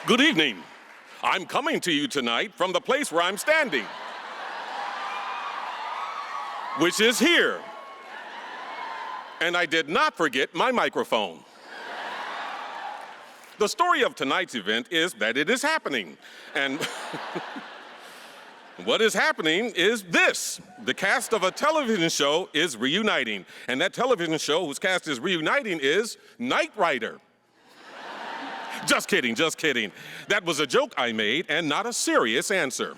Good evening. I'm coming to you tonight from the place where I'm standing, which is here. And I did not forget my microphone. The story of tonight's event is that it is happening. And what is happening is this. The cast of a television show is reuniting. And that television show whose cast is reuniting is Knight Rider. Just kidding, just kidding. That was a joke I made and not a serious answer.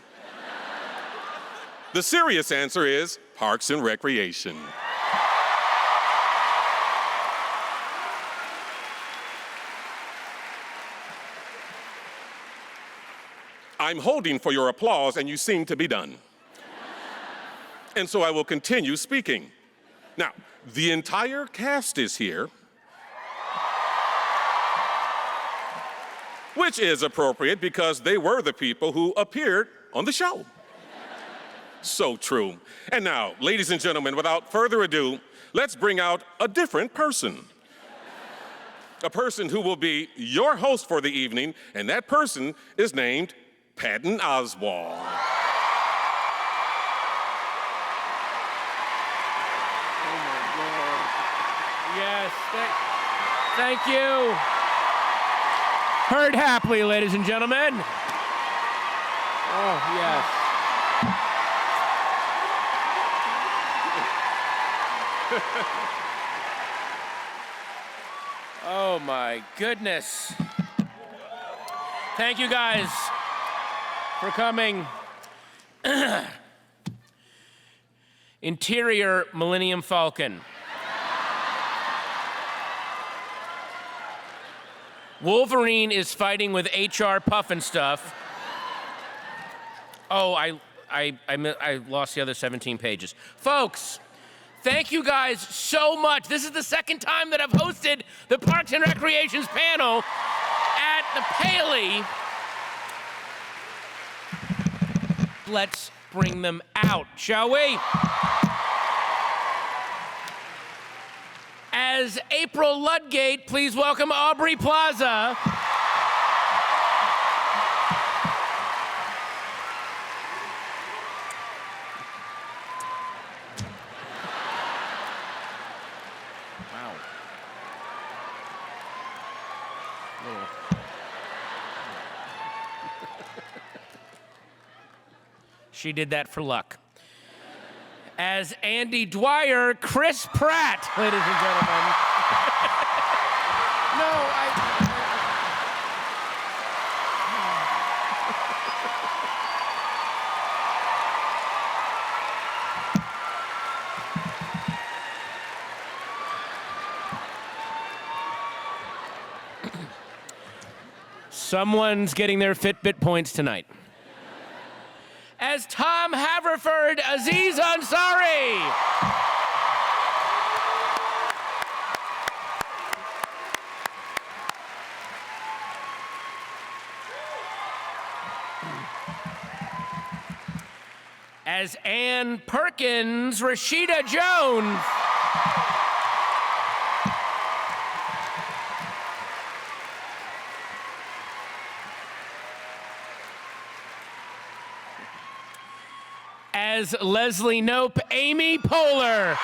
The serious answer is Parks and Recreation. I'm holding for your applause and you seem to be done. And so I will continue speaking. Now, the entire cast is here, which is appropriate because they were the people who appeared on the show. So true. And now, ladies and gentlemen, without further ado, let's bring out a different person. A person who will be your host for the evening, and that person is named Patton Oswalt. Oh my God. Yes, thank you. Heard happily, ladies and gentlemen. Oh, yes. Oh my goodness. Thank you guys for coming. Interior Millennium Falcon. Wolverine is fighting with HR Puffinstuff. Oh, I lost the other 17 pages. Folks, thank you guys so much. This is the second time that I've hosted the Parks and Recreations panel at the Paley. Let's bring them out, shall we? As April Ludgate, please welcome Aubrey Plaza. Wow. She did that for luck. As Andy Dwyer, Chris Pratt, ladies and gentlemen. Someone's getting their Fitbit points tonight. As Tom Haverford, Aziz Ansari. As Ann Perkins, Rashida Jones. As Leslie Knope, Amy Poehler.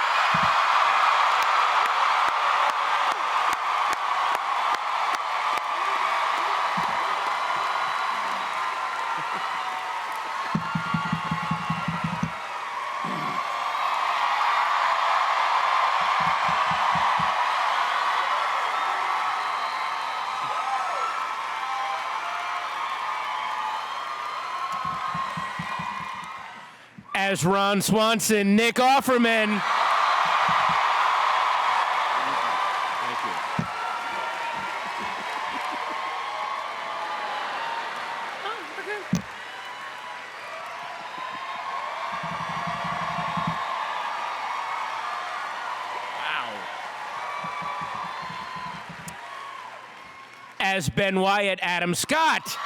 As Ron Swanson, Nick Offerman. Thank you. Wow. As Ben Wyatt, Adam Scott.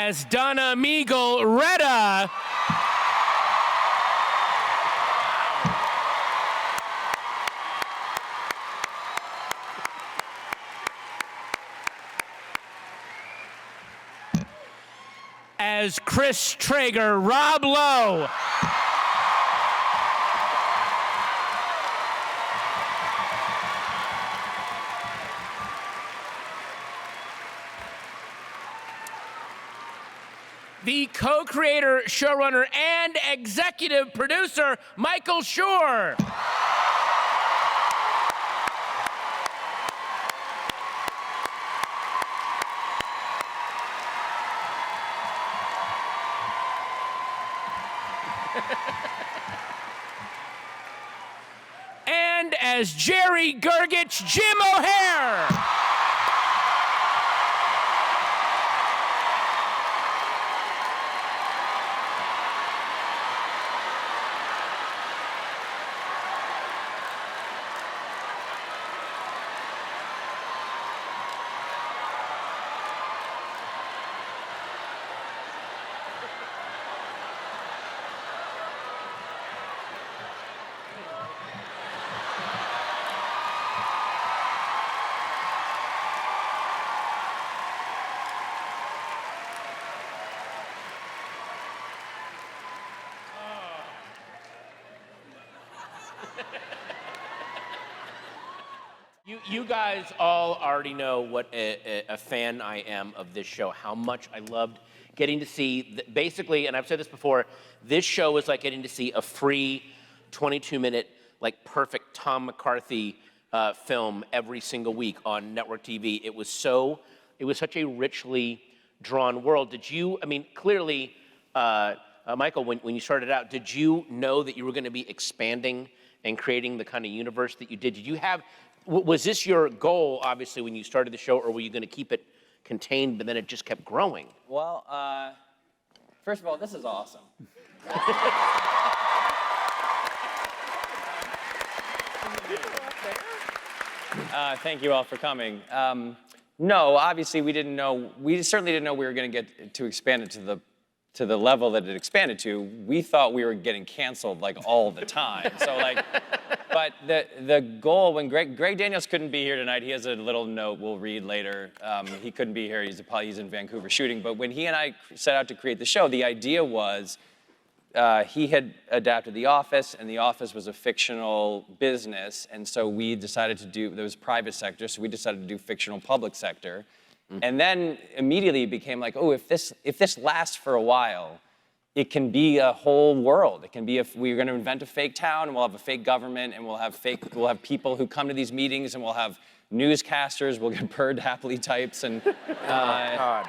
as Donna Meagle Retta. As Chris Traeger, Rob Lowe. The co-creator, showrunner, and executive producer, Michael Schur. And as Jerry Gergich, Jim O'Hare. You guys all already know what a fan I am of this show, how much I loved getting to see, basically, and I've said this before, this show is like getting to see a free 22-minute, like perfect Tom McCarthy film every single week on network TV. It was such a richly drawn world. Did you, I mean, clearly, Michael, when you started out, did you know that you were going to be expanding and creating the kind of universe that you did? Did you have, was this your goal, obviously, when you started the show, or were you going to keep it contained, but then it just kept growing? Well, first of all, this is awesome. Thank you all for coming. No, obviously we didn't know, we certainly didn't know we were going to get to expand it to the level that it expanded to. We thought we were getting canceled like all the time. So like, but the goal, when Greg Daniels couldn't be here tonight, he has a little note we'll read later. He couldn't be here, he's in Vancouver shooting. But when he and I set out to create the show, the idea was, he had adapted The Office, and The Office was a fictional business, and so we decided to do, there was private sector, so we decided to do fictional public sector. And then immediately it became like, oh, if this lasts for a while, it can be a whole world. It can be, if we're going to invent a fake town, and we'll have a fake government, and we'll have people who come to these meetings, and we'll have newscasters, we'll get Bird Happily types, and God.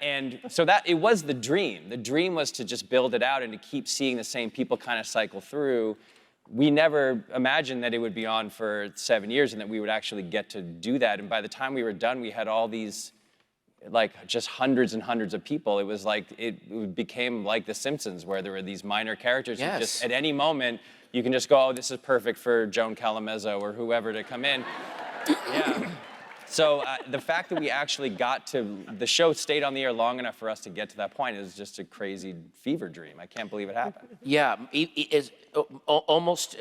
And so that, it was the dream. The dream was to just build it out and to keep seeing the same people kind of cycle through. We never imagined that it would be on for 7 years and that we would actually get to do that. And by the time we were done, we had all these, like, just hundreds and hundreds of people. It was like, it became like The Simpsons, where there were these minor characters who just, at any moment, you can just go, oh, this is perfect for Joan Calamezzo or whoever to come in. Yeah. So the fact that we actually got to, the show stayed on the air long enough for us to get to that point is just a crazy fever dream. I can't believe it happened. Yeah, it is almost,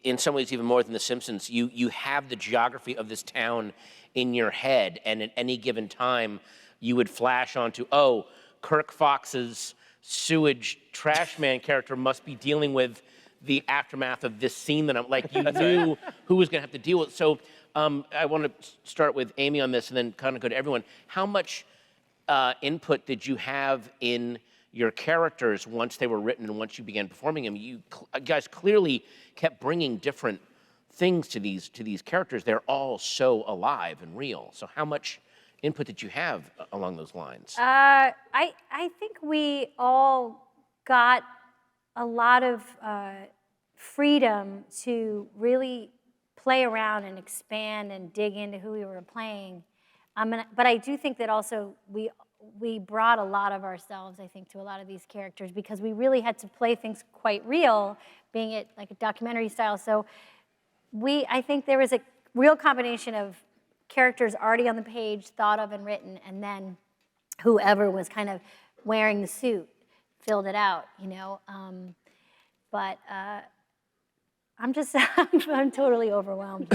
in some ways, even more than The Simpsons. You have the geography of this town in your head, and at any given time, you would flash onto, oh, Kirk Fox's sewage trash man character must be dealing with the aftermath of this scene that I'm, like, you knew who was gonna have to deal with. So I want to start with Amy on this and then kind of go to everyone. How much input did you have in your characters once they were written and once you began performing them? You guys clearly kept bringing different things to these characters. They're all so alive and real. So how much input did you have along those lines? I think we all got a lot of freedom to really play around and expand and dig into who we were playing. But I do think that also we brought a lot of ourselves, I think, to a lot of these characters, because we really had to play things quite real, being it like a documentary style. So I think there was a real combination of characters already on the page, thought of and written, and then whoever was kind of wearing the suit filled it out, you know. But I'm just, I'm totally overwhelmed.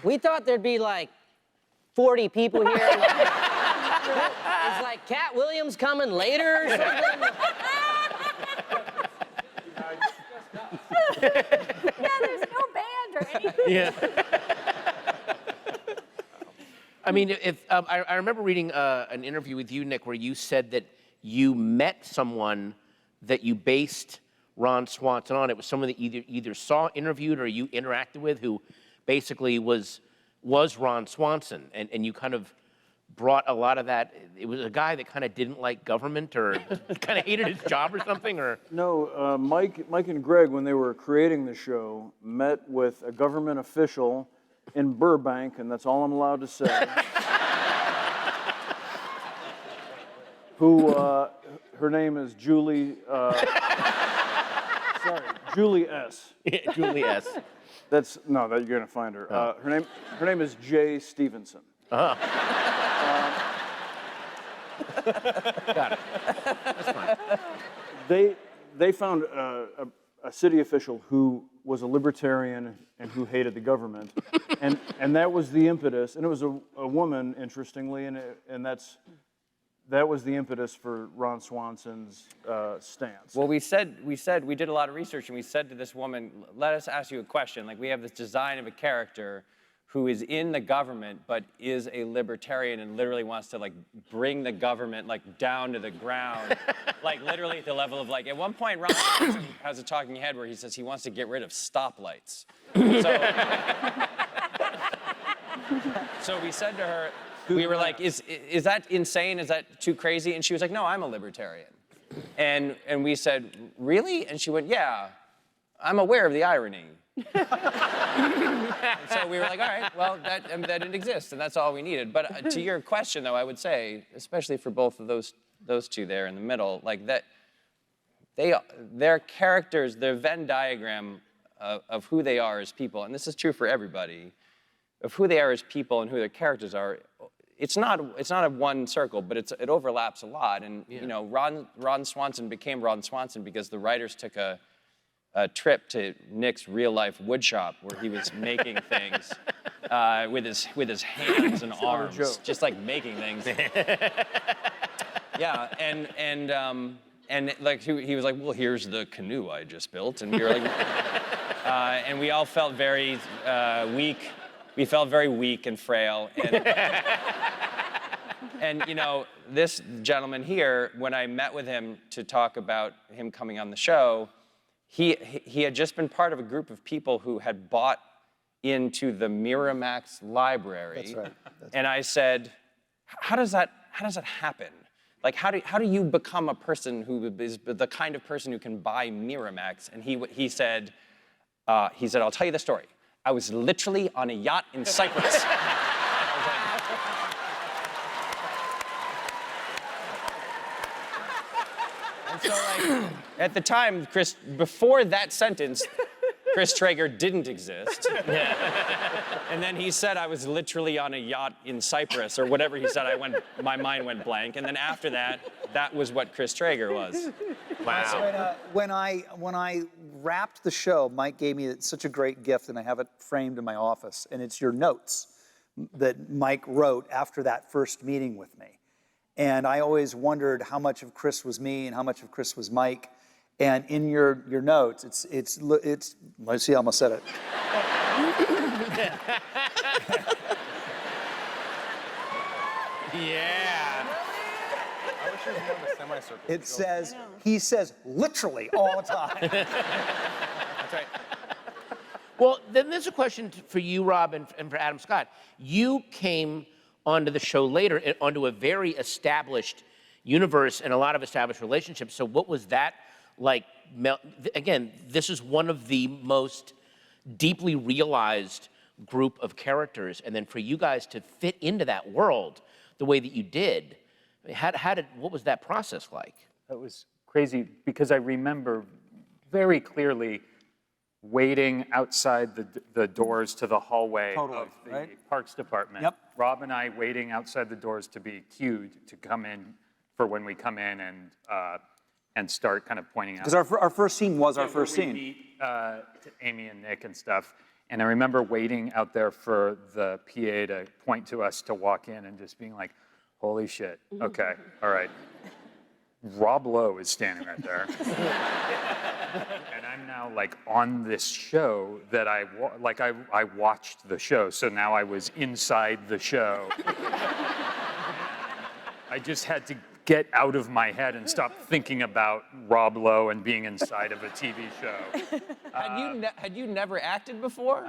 We thought there'd be like 40 people here. Is like Cat Williams coming later or something? Yeah, there's no band or anything. Yeah. I mean, I remember reading an interview with you, Nick, where you said that you met someone that you based Ron Swanson on. It was someone that you either saw, interviewed, or you interacted with who basically was Ron Swanson, and you kind of brought a lot of that. It was a guy that kind of didn't like government or kind of hated his job or something, or? No, Mike and Greg, when they were creating the show, met with a government official in Burbank, and that's all I'm allowed to say, who, her name is Julie, Julie S. Yeah, Julie S. No, that you're gonna find her. Her name is Jay Stevenson. Got it. That's fine. They found a city official who was a libertarian and who hated the government, and that was the impetus. And it was a woman, interestingly, and that was the impetus for Ron Swanson's stance. Well, we did a lot of research, and we said to this woman, let us ask you a question. Like, we have this design of a character who is in the government, but is a libertarian and literally wants to, like, bring the government, like, down to the ground. Like, literally at the level of, like, at one point, Ron Swanson has a talking head where he says he wants to get rid of stoplights. So we said to her, we were like, is that insane? Is that too crazy? And she was like, no, I'm a libertarian. And we said, really? And she went, yeah, I'm aware of the irony. And so we were like, all right, well, that didn't exist, and that's all we needed. But to your question, though, I would say, especially for both of those two there in the middle, like that, their characters, their Venn diagram of who they are as people, and this is true for everybody, of who they are as people and who their characters are, it's not a one circle, but it overlaps a lot. And you know, Ron Swanson became Ron Swanson because the writers took a trip to Nick's real life wood shop where he was making things with his hands and arms, just like making things. Yeah, and like he was like, well, here's the canoe I just built, and we were like, and we all felt very weak. We felt very weak and frail, and you know, this gentleman here, when I met with him to talk about him coming on the show, he had just been part of a group of people who had bought into the Miramax library. That's right. And I said, how does that happen? Like, how do you become a person who is the kind of person who can buy Miramax? And he said, I'll tell you the story. I was literally on a yacht in Cyprus. And so, like, at the time, before that sentence, Chris Traeger didn't exist. Yeah. And then he said I was literally on a yacht in Cyprus, or whatever he said. My mind went blank. And then after that, that was what Chris Traeger was. Wow. When I wrapped the show, Mike gave me such a great gift, and I have it framed in my office, and it's your notes that Mike wrote after that first meeting with me. And I always wondered how much of Chris was me and how much of Chris was Mike. And in your notes, it's let's see, I almost said it. Yeah. I wish it was more of a semicircle. It says, he says literally all the time. That's right. Well, then there's a question for you, Rob, and for Adam Scott. You came onto the show later, onto a very established universe and a lot of established relationships. So what was that like? Again, this is one of the most deeply realized group of characters, and then for you guys to fit into that world the way that you did, what was that process like? That was crazy because I remember very clearly waiting outside the doors to the hallway of the Parks Department. Yep. Rob and I waiting outside the doors to be cued to come in for when we come in and start kind of pointing out. Because our first scene was our first We scene. meet Amy and Nick and stuff. And I remember waiting out there for the PA to point to us to walk in and just being like, holy shit, okay, all right. Rob Lowe is standing right there. And I'm now like on this show that I watched the show, so now I was inside the show. I just had to get out of my head and stop thinking about Rob Lowe and being inside of a TV show. Had you never acted before?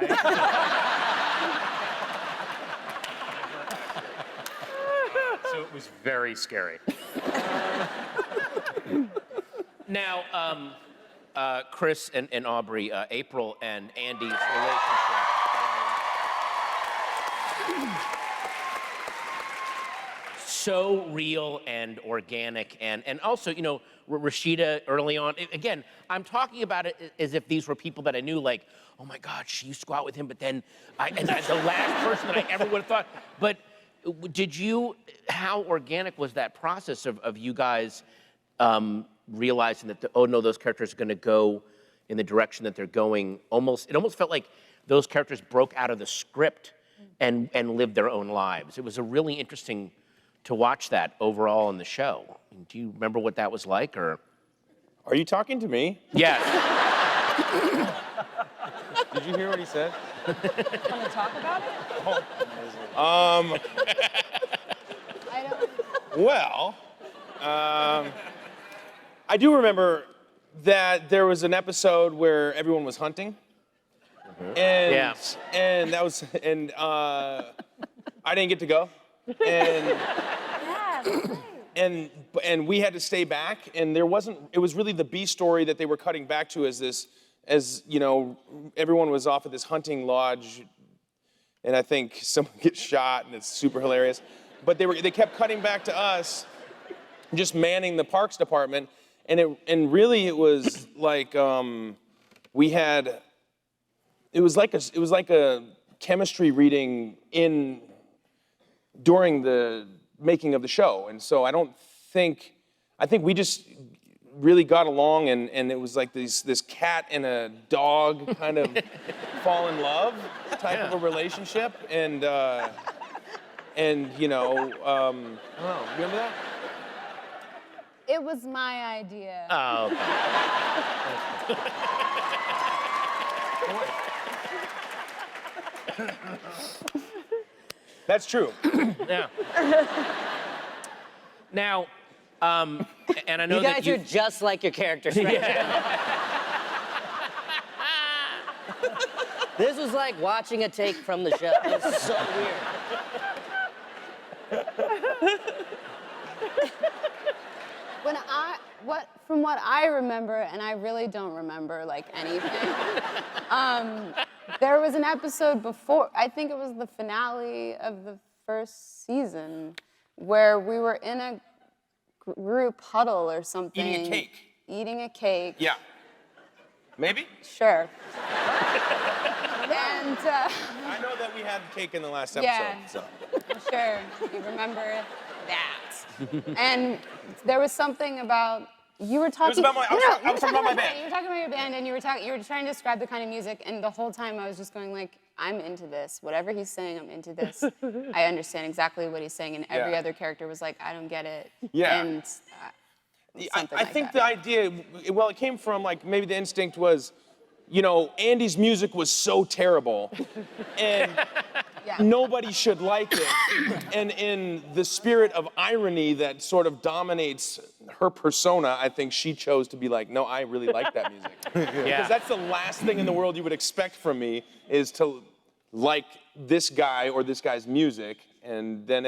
So it was very scary. Now, Chris and Aubrey, April and Andy's relationship. So real and organic, and also, you know, Rashida early on. Again, I'm talking about it as if these were people that I knew, like, oh my God, she used to go out with him, but then, the last person that I ever would have thought. But how organic was that process of you guys realizing that, oh no, those characters are gonna go in the direction that they're going? It almost felt like those characters broke out of the script and lived their own lives. It was a really interesting to watch that overall in the show. Do you remember what that was like, or? Are you talking to me? Yes. Did you hear what he said? Want to talk about it? I don't. Well, I do remember that there was an episode where everyone was hunting. And Yeah. and that was I didn't get to go. And Yeah, that's right. and we had to stay back, and it was really the B story that they were cutting back to as you know, everyone was off at this hunting lodge, and I think someone gets shot, and it's super hilarious. But they kept cutting back to us, just manning the Parks Department, and really it was like it was like a chemistry reading during the making of the show. And so I think we just really got along, and it was like this cat and a dog kind of fall in love type of a relationship. And you know, I don't know, remember that? It was my idea. Oh, okay. That's true. Yeah. Now, and I know You that guys are just like your characters, right? This was like watching a take from the show. It's so weird. From what I remember, and I really don't remember like anything. There was an episode before, I think it was the finale of the first season, where we were in a group huddle or something. Eating a cake. Eating a cake. Yeah. Maybe? Sure. And I know that we had cake in the last episode. Yeah. So. sure, you remember that. And there was something about, you were talking. about my- I was talking about my band. You were talking about your band, and you were trying to describe the kind of music, and the whole time I was just going like, I'm into this. Whatever he's saying, I'm into this. I understand exactly what he's saying, and every Yeah. other character was like, I don't get it. Yeah. And something I like think that. the idea, well, it came from like maybe the instinct was, you know, Andy's music was so terrible, and Yeah. nobody should like it. And in the spirit of irony that sort of dominates her persona, I think she chose to be like, no, I really like that music. Because that's the last thing in the world you would expect from me, is to like this guy or this guy's music. And then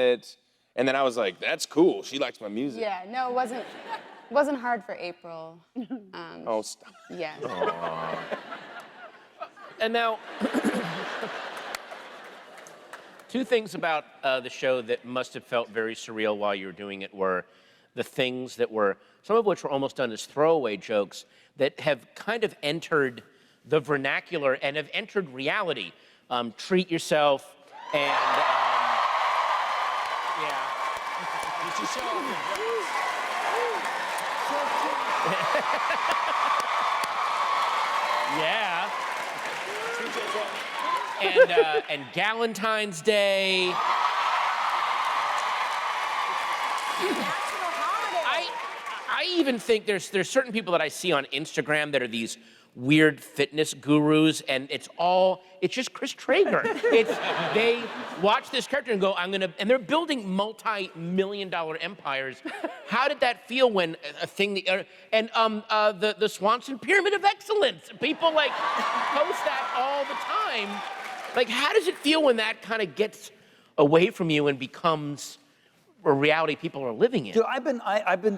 And then I was like, that's cool. She likes my music. Yeah, no, it wasn't hard for April. Oh, stop. Yeah. And now, two things about the show that must have felt very surreal while you were doing it were the things that were, some of which were almost done as throwaway jokes that have kind of entered the vernacular and have entered reality. Treat yourself and, yeah. Yeah. And Galentine's Day. I even think there's certain people that I see on Instagram that are these weird fitness gurus, and it's just Chris Traeger. They watch this character and go, and they're building multi-million-dollar empires. How did that feel when a thing, the Swanson Pyramid of Excellence, people like post that all the time. Like, how does it feel when that kind of gets away from you and becomes a reality people are living in? Dude, I've been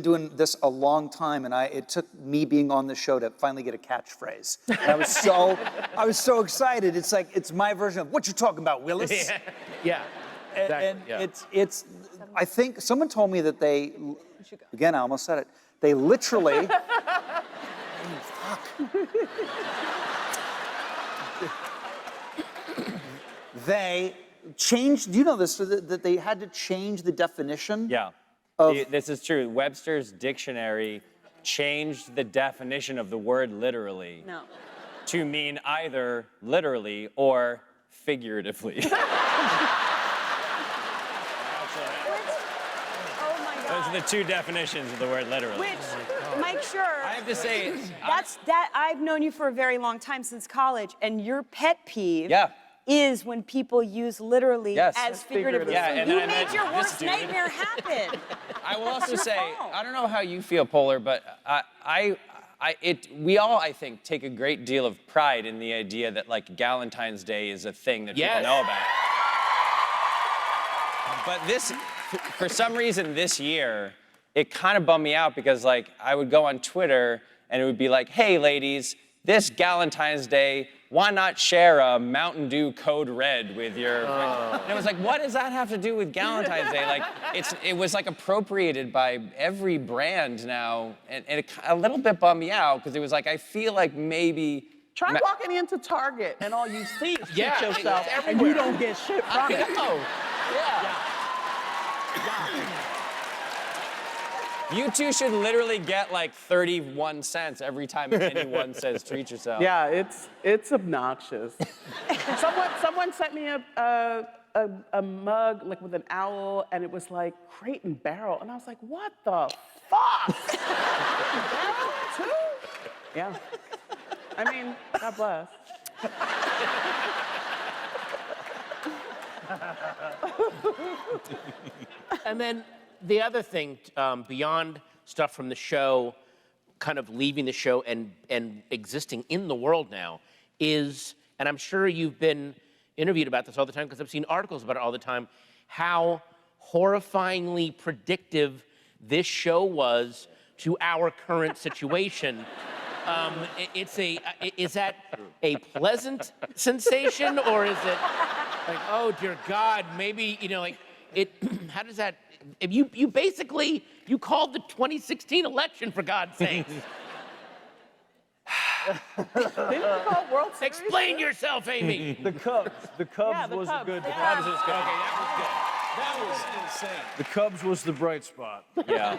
doing this a long time, and it took me being on the show to finally get a catchphrase. And I was so excited. It's like, it's my version of what you talking about, Willis. Yeah. Exactly. And yeah. it's I think someone told me that they, again, I almost said it. They literally. They changed. Do you know this? That they had to change the definition. Yeah. Of, This is true. Webster's dictionary changed the definition of the word literally to mean either literally or figuratively. Oh my God. Those are the two definitions of the word literally. Which, Mike, sure. I have to say, I've known you for a very long time, since college, and your pet peeve is when people use literally as figuratively. Yeah, and you then I made met your this worst dude. nightmare happen. I will also Your say, fault. I don't know how you feel, Poehler, but we all, I think, take a great deal of pride in the idea that, like, Galentine's Day is a thing that people know about. But this, for some reason this year, it kind of bummed me out because, like, I would go on Twitter and it would be like, hey, ladies, this Galentine's Day, why not share a Mountain Dew Code Red with your friend? And it was like, what does that have to do with Galentine's Day? Like, it was like appropriated by every brand now, and it a little bit bummed me out because it was like, I feel like maybe. Try walking into Target and all you see is treat yourself, it's and you don't get shit from it. You two should literally get like 31 cents every time anyone says treat yourself. Yeah, it's obnoxious. someone sent me a mug like with an owl, and it was like Crate and Barrel, and I was like, what the fuck? Barrel too? Yeah. I mean, God bless. And then the other thing, beyond stuff from the show, kind of leaving the show and existing in the world now, is, and I'm sure you've been interviewed about this all the time because I've seen articles about it all the time, how horrifyingly predictive this show was to our current situation. Is that a pleasant sensation, or is it like, oh dear God, maybe, like, how does that, you basically, you called the 2016 election, for God's sakes. Didn't you call World Series? Explain yourself, Amy. The Cubs was a good. The Cubs was good. Okay, that was good. That was insane. The Cubs was the bright spot. Yeah.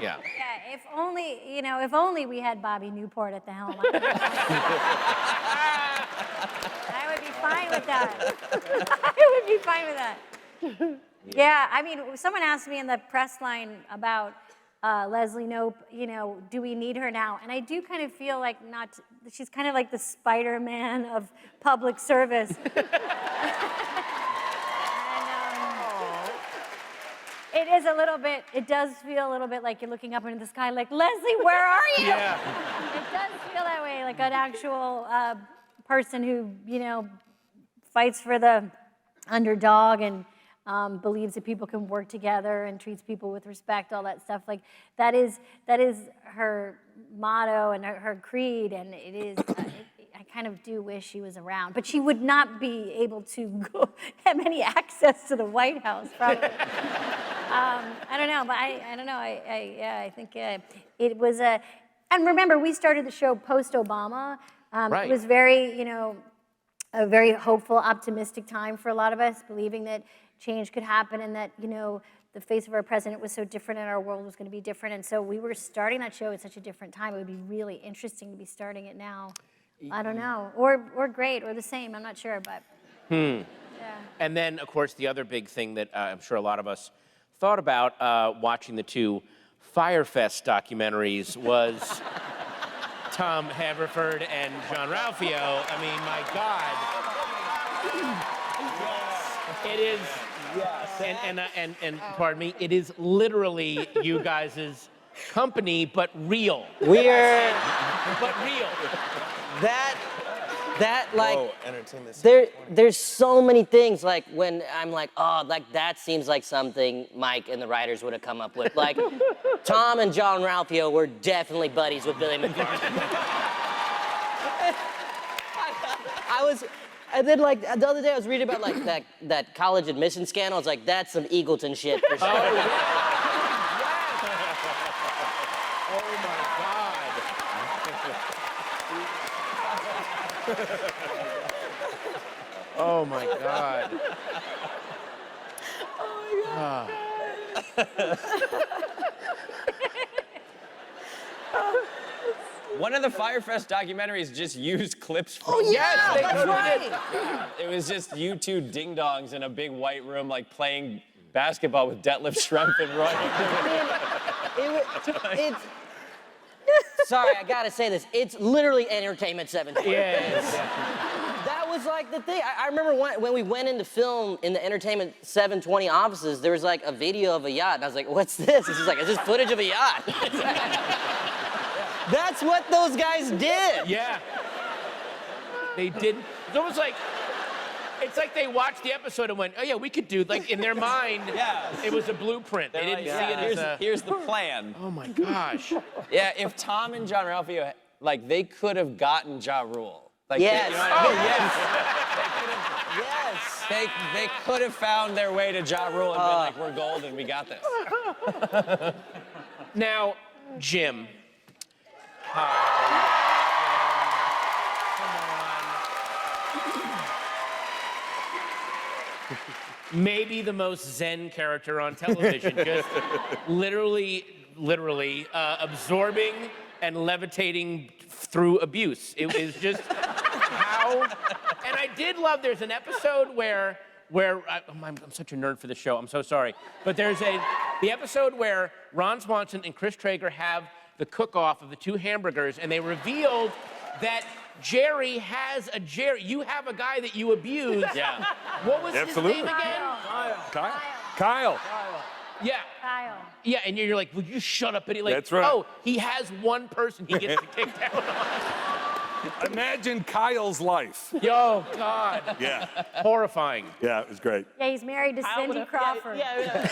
Yeah. Yeah, if only we had Bobby Newport at the helm. I would be fine with that. I would be fine with that. Yeah, I mean, someone asked me in the press line about Leslie Knope, do we need her now? And I do kind of feel like she's kind of like the Spider-Man of public service. And it is a little bit, it does feel a little bit like you're looking up into the sky like, Leslie, where are you? Yeah. It does feel that way, like an actual person who, fights for the underdog. And believes that people can work together and treats people with respect, all that stuff. Like that is her motto and her creed, and it is. I kind of do wish she was around, but she would not be able to have any access to the White House, probably. I don't know, but I don't know. I think it was a. And remember, we started the show post-Obama. Right. It was very, a very hopeful, optimistic time for a lot of us, believing that change could happen and that, the face of our president was so different and our world was going to be different. And so we were starting that show at such a different time. It would be really interesting to be starting it now. I don't know, or great, or the same. I'm not sure, but. Yeah. And then, of course, the other big thing that I'm sure a lot of us thought about watching the two Firefest documentaries was Tom Haverford and John Ralphio. I mean, my God. It is, and pardon me, it is literally you guys' company, but real. We're But real. that like Whoa, entertainment. there's so many things like when I'm like, oh, like that seems like something Mike and the writers would have come up with. Like Tom and John Ralphio were definitely buddies with Billy McFarland. And then like the other day I was reading about like that college admission scandal. I was like, that's some Eagleton shit for sure. Oh my God. One of the Firefest documentaries just used clips from. Oh yeah, Yes, they that's did. right. It was just you two ding-dongs in a big white room, like playing basketball with Detlef Schrempf and Roy. It's sorry, I gotta say this. It's literally Entertainment 720. Yes. That was like the thing. I remember when we went into film in the Entertainment 720 offices, there was like a video of a yacht. And I was like, what's this? It's just like, is this footage of a yacht? That's what those guys did. Yeah. They did. It's almost like, it's like they watched the episode and went, oh yeah, we could do, like in their mind, Yeah. it was a blueprint. They didn't see it as a, Here's the plan. oh my gosh. Yeah, if Tom and John Ralphio, like, they could have gotten Ja Rule. Like, Yes. you know what I mean? Yes. They could have found their way to Ja Rule and been like, we're golden, we got this. Now, Jim. Maybe the most zen character on television, just literally absorbing and levitating through abuse. It was just how, and I did love, there's an episode where I'm such a nerd for this show, I'm so sorry, but there's the episode where Ron Swanson and Chris Traeger have the cook-off of the two hamburgers, and they revealed that Jerry has a Jerry. You have a guy that you abuse. Yeah. What was Absolutely. his name again? Kyle. Yeah. Kyle. Yeah, and you're like, would you shut up? And he like, That's right. oh, he has one person he gets to kick down on. Imagine Kyle's life. Yo, God. Yeah. Horrifying. Yeah, it was great. Yeah, he's married to Cindy Crawford. Yeah,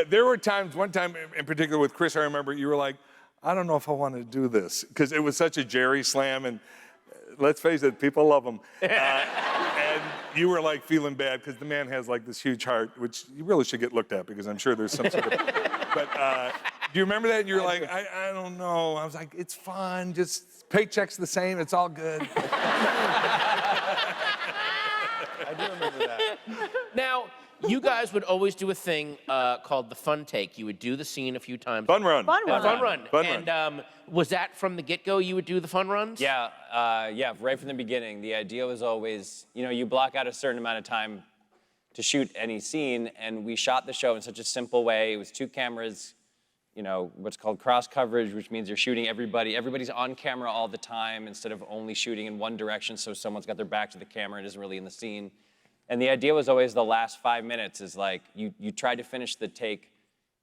there were times, one time in particular with Chris, I remember you were like, I don't know if I want to do this, because it was such a Jerry slam, and let's face it, people love him. And you were like feeling bad, because the man has like this huge heart, which you really should get looked at, because I'm sure there's some sort of, but do you remember that? And you were like, I don't know. I was like, it's fun, just paycheck's the same, it's all good. I do remember that. Now, you guys would always do a thing called the fun take. You would do the scene a few times. Fun run. Fun run. Fun And was that from the get-go you would do the fun runs? Yeah, right from the beginning. The idea was always, you block out a certain amount of time to shoot any scene, and we shot the show in such a simple way. It was 2 cameras, what's called cross coverage, which means you're shooting everybody. Everybody's on camera all the time instead of only shooting in one direction, so someone's got their back to the camera and isn't really in the scene. And the idea was always the last 5 minutes is like, you tried to finish the take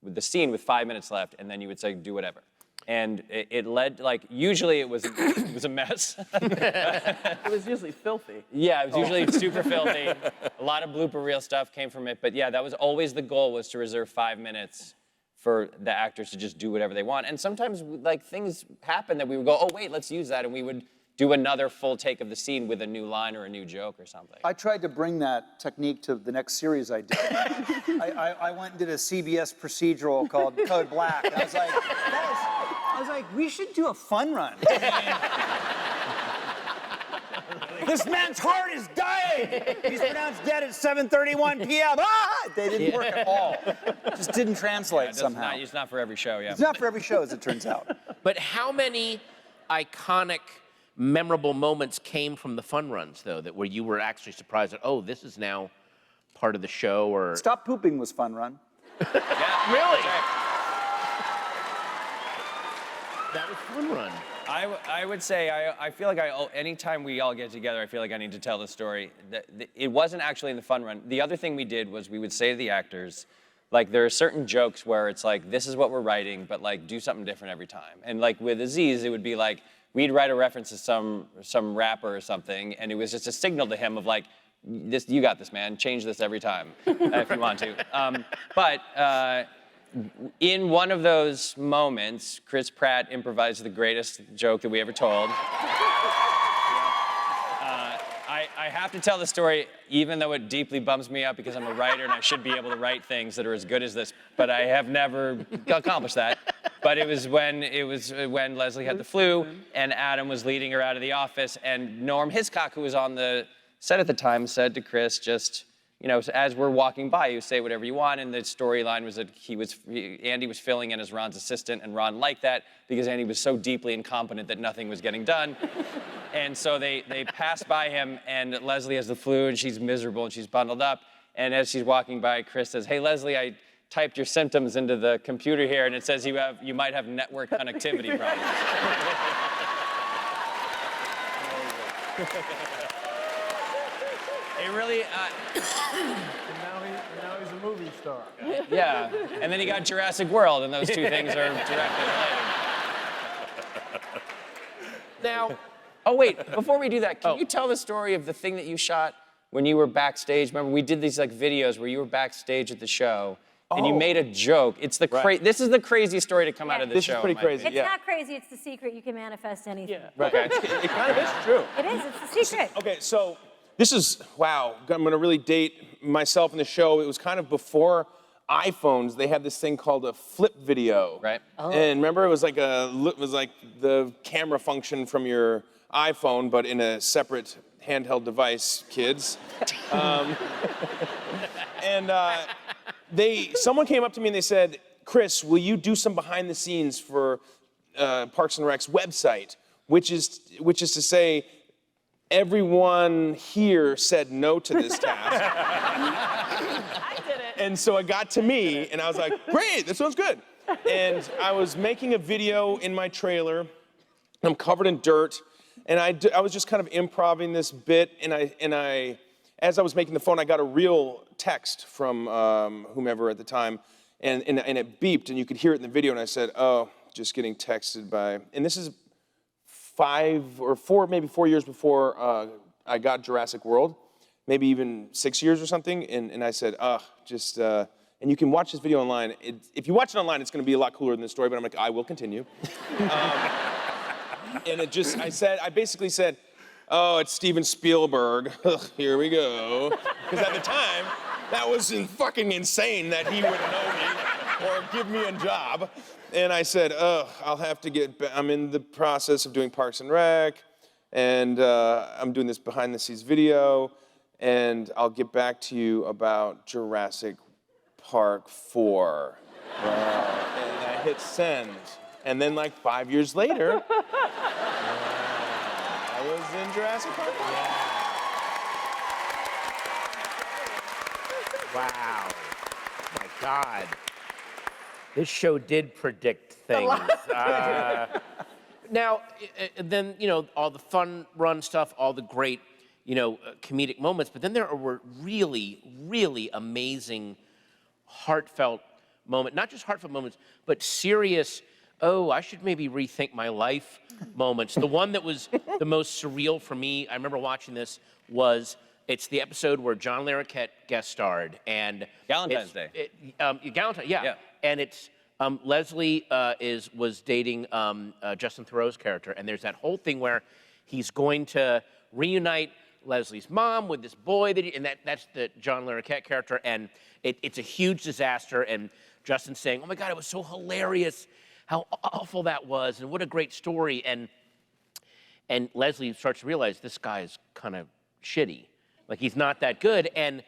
with the scene with 5 minutes left, and then you would say, do whatever. And it led, like, usually it was a mess. It was usually filthy. Yeah, it was usually super filthy. A lot of blooper reel stuff came from it. But yeah, that was always the goal, was to reserve 5 minutes for the actors to just do whatever they want. And sometimes, like, things happen that we would go, oh, wait, let's use that. And we would do another full take of the scene with a new line or a new joke or something. I tried to bring that technique to the next series I did. I went and did a CBS procedural called Code Black. And I was like, guys, we should do a fun run. This man's heart is dying. He's pronounced dead at 7:31 p.m. Ah! They didn't work at all. Just didn't translate somehow. It's not for every show, yeah. It's not for every show, as it turns out. But how many iconic, memorable moments came from the fun runs, though, that where you were actually surprised that, oh, this is now part of the show, or... Stop Pooping was fun run. Yeah, really? right. That was fun run. I would say, I feel like anytime we all get together, I feel like I need to tell the story. It wasn't actually in the fun run. The other thing we did was we would say to the actors, like, there are certain jokes where it's like, this is what we're writing, but, like, do something different every time. And, like, with Aziz, it would be like, we'd write a reference to some rapper or something, and it was just a signal to him of, like, this, you got this, man. Change this every time if you want to. But in one of those moments, Chris Pratt improvised the greatest joke that we ever told. I have to tell the story, even though it deeply bums me out because I'm a writer and I should be able to write things that are as good as this, but I have never accomplished that. But it was when Leslie had the flu and Adam was leading her out of the office, and Norm Hiscock, who was on the set at the time, said to Chris, just, you know, as we're walking by, you say whatever you want. And the storyline was that Andy was filling in as Ron's assistant, and Ron liked that because Andy was so deeply incompetent that nothing was getting done. And so they passed by him, and Leslie has the flu, and she's miserable, and she's bundled up. And as she's walking by, Chris says, "Hey, Leslie, I typed your symptoms into the computer here, and it says you might have network connectivity problems." It really. And now he's a movie star. Yeah, and then he got Jurassic World, and those two things are directly related. Now, oh wait, before we do that, can you tell the story of the thing that you shot when you were backstage? Remember, we did these, like, videos where you were backstage at the show, and you made a joke. It's the This is the craziest story to come out of the show. This is pretty crazy. It's not crazy, it's the secret. You can manifest anything. Yeah. Okay. It kind of is true. It is, it's the secret. Okay, so this is, wow, I'm going to really date myself in the show. It was kind of before iPhones. They had this thing called a flip video. Right. Oh. And remember, it was like the camera function from your iPhone, but in a separate handheld device, kids. Someone came up to me and they said, "Chris, will you do some behind the scenes for Parks and Rec's website?" Which is to say, everyone here said no to this task. I did it. And so it got to me, and I was like, "Great, this sounds good." And I was making a video in my trailer. I'm covered in dirt, and I was just kind of improvising this bit, and I, as I was making the phone, I got a real text from whomever at the time, and it beeped, and you could hear it in the video, and I said, "Oh, just getting texted by," and this is 4 years before I got Jurassic World, maybe even 6 years or something, and I said, and you can watch this video online. If you watch it online, it's going to be a lot cooler than this story, but I'm like, I will continue. And I basically said, "Oh, it's Steven Spielberg. Here we go." Because at the time, that was fucking insane that he would know me or give me a job. And I said, I'll have to I'm in the process of doing Parks and Rec, and I'm doing this behind the scenes video, and I'll get back to you about Jurassic Park 4. And I hit send. And then, like, 5 years later, I was in Jurassic Park. wow. My God. This show did predict things. Now, then, you know, all the fun run stuff, all the great, you know, comedic moments, but then there were really, really amazing, heartfelt moments, not just heartfelt moments, but serious oh, I should maybe rethink my life moments. The one that was the most surreal for me, I remember watching this, it's the episode where John Larroquette guest starred. And Valentine's Day. Valentine, yeah. And it's Leslie was dating Justin Theroux's character, and there's that whole thing where he's going to reunite Leslie's mom with this boy, that's the John Larroquette character, and it's a huge disaster, and Justin's saying, oh my God, it was so hilarious how awful that was, and what a great story, and Leslie starts to realize this guy is kind of shitty, like he's not that good, and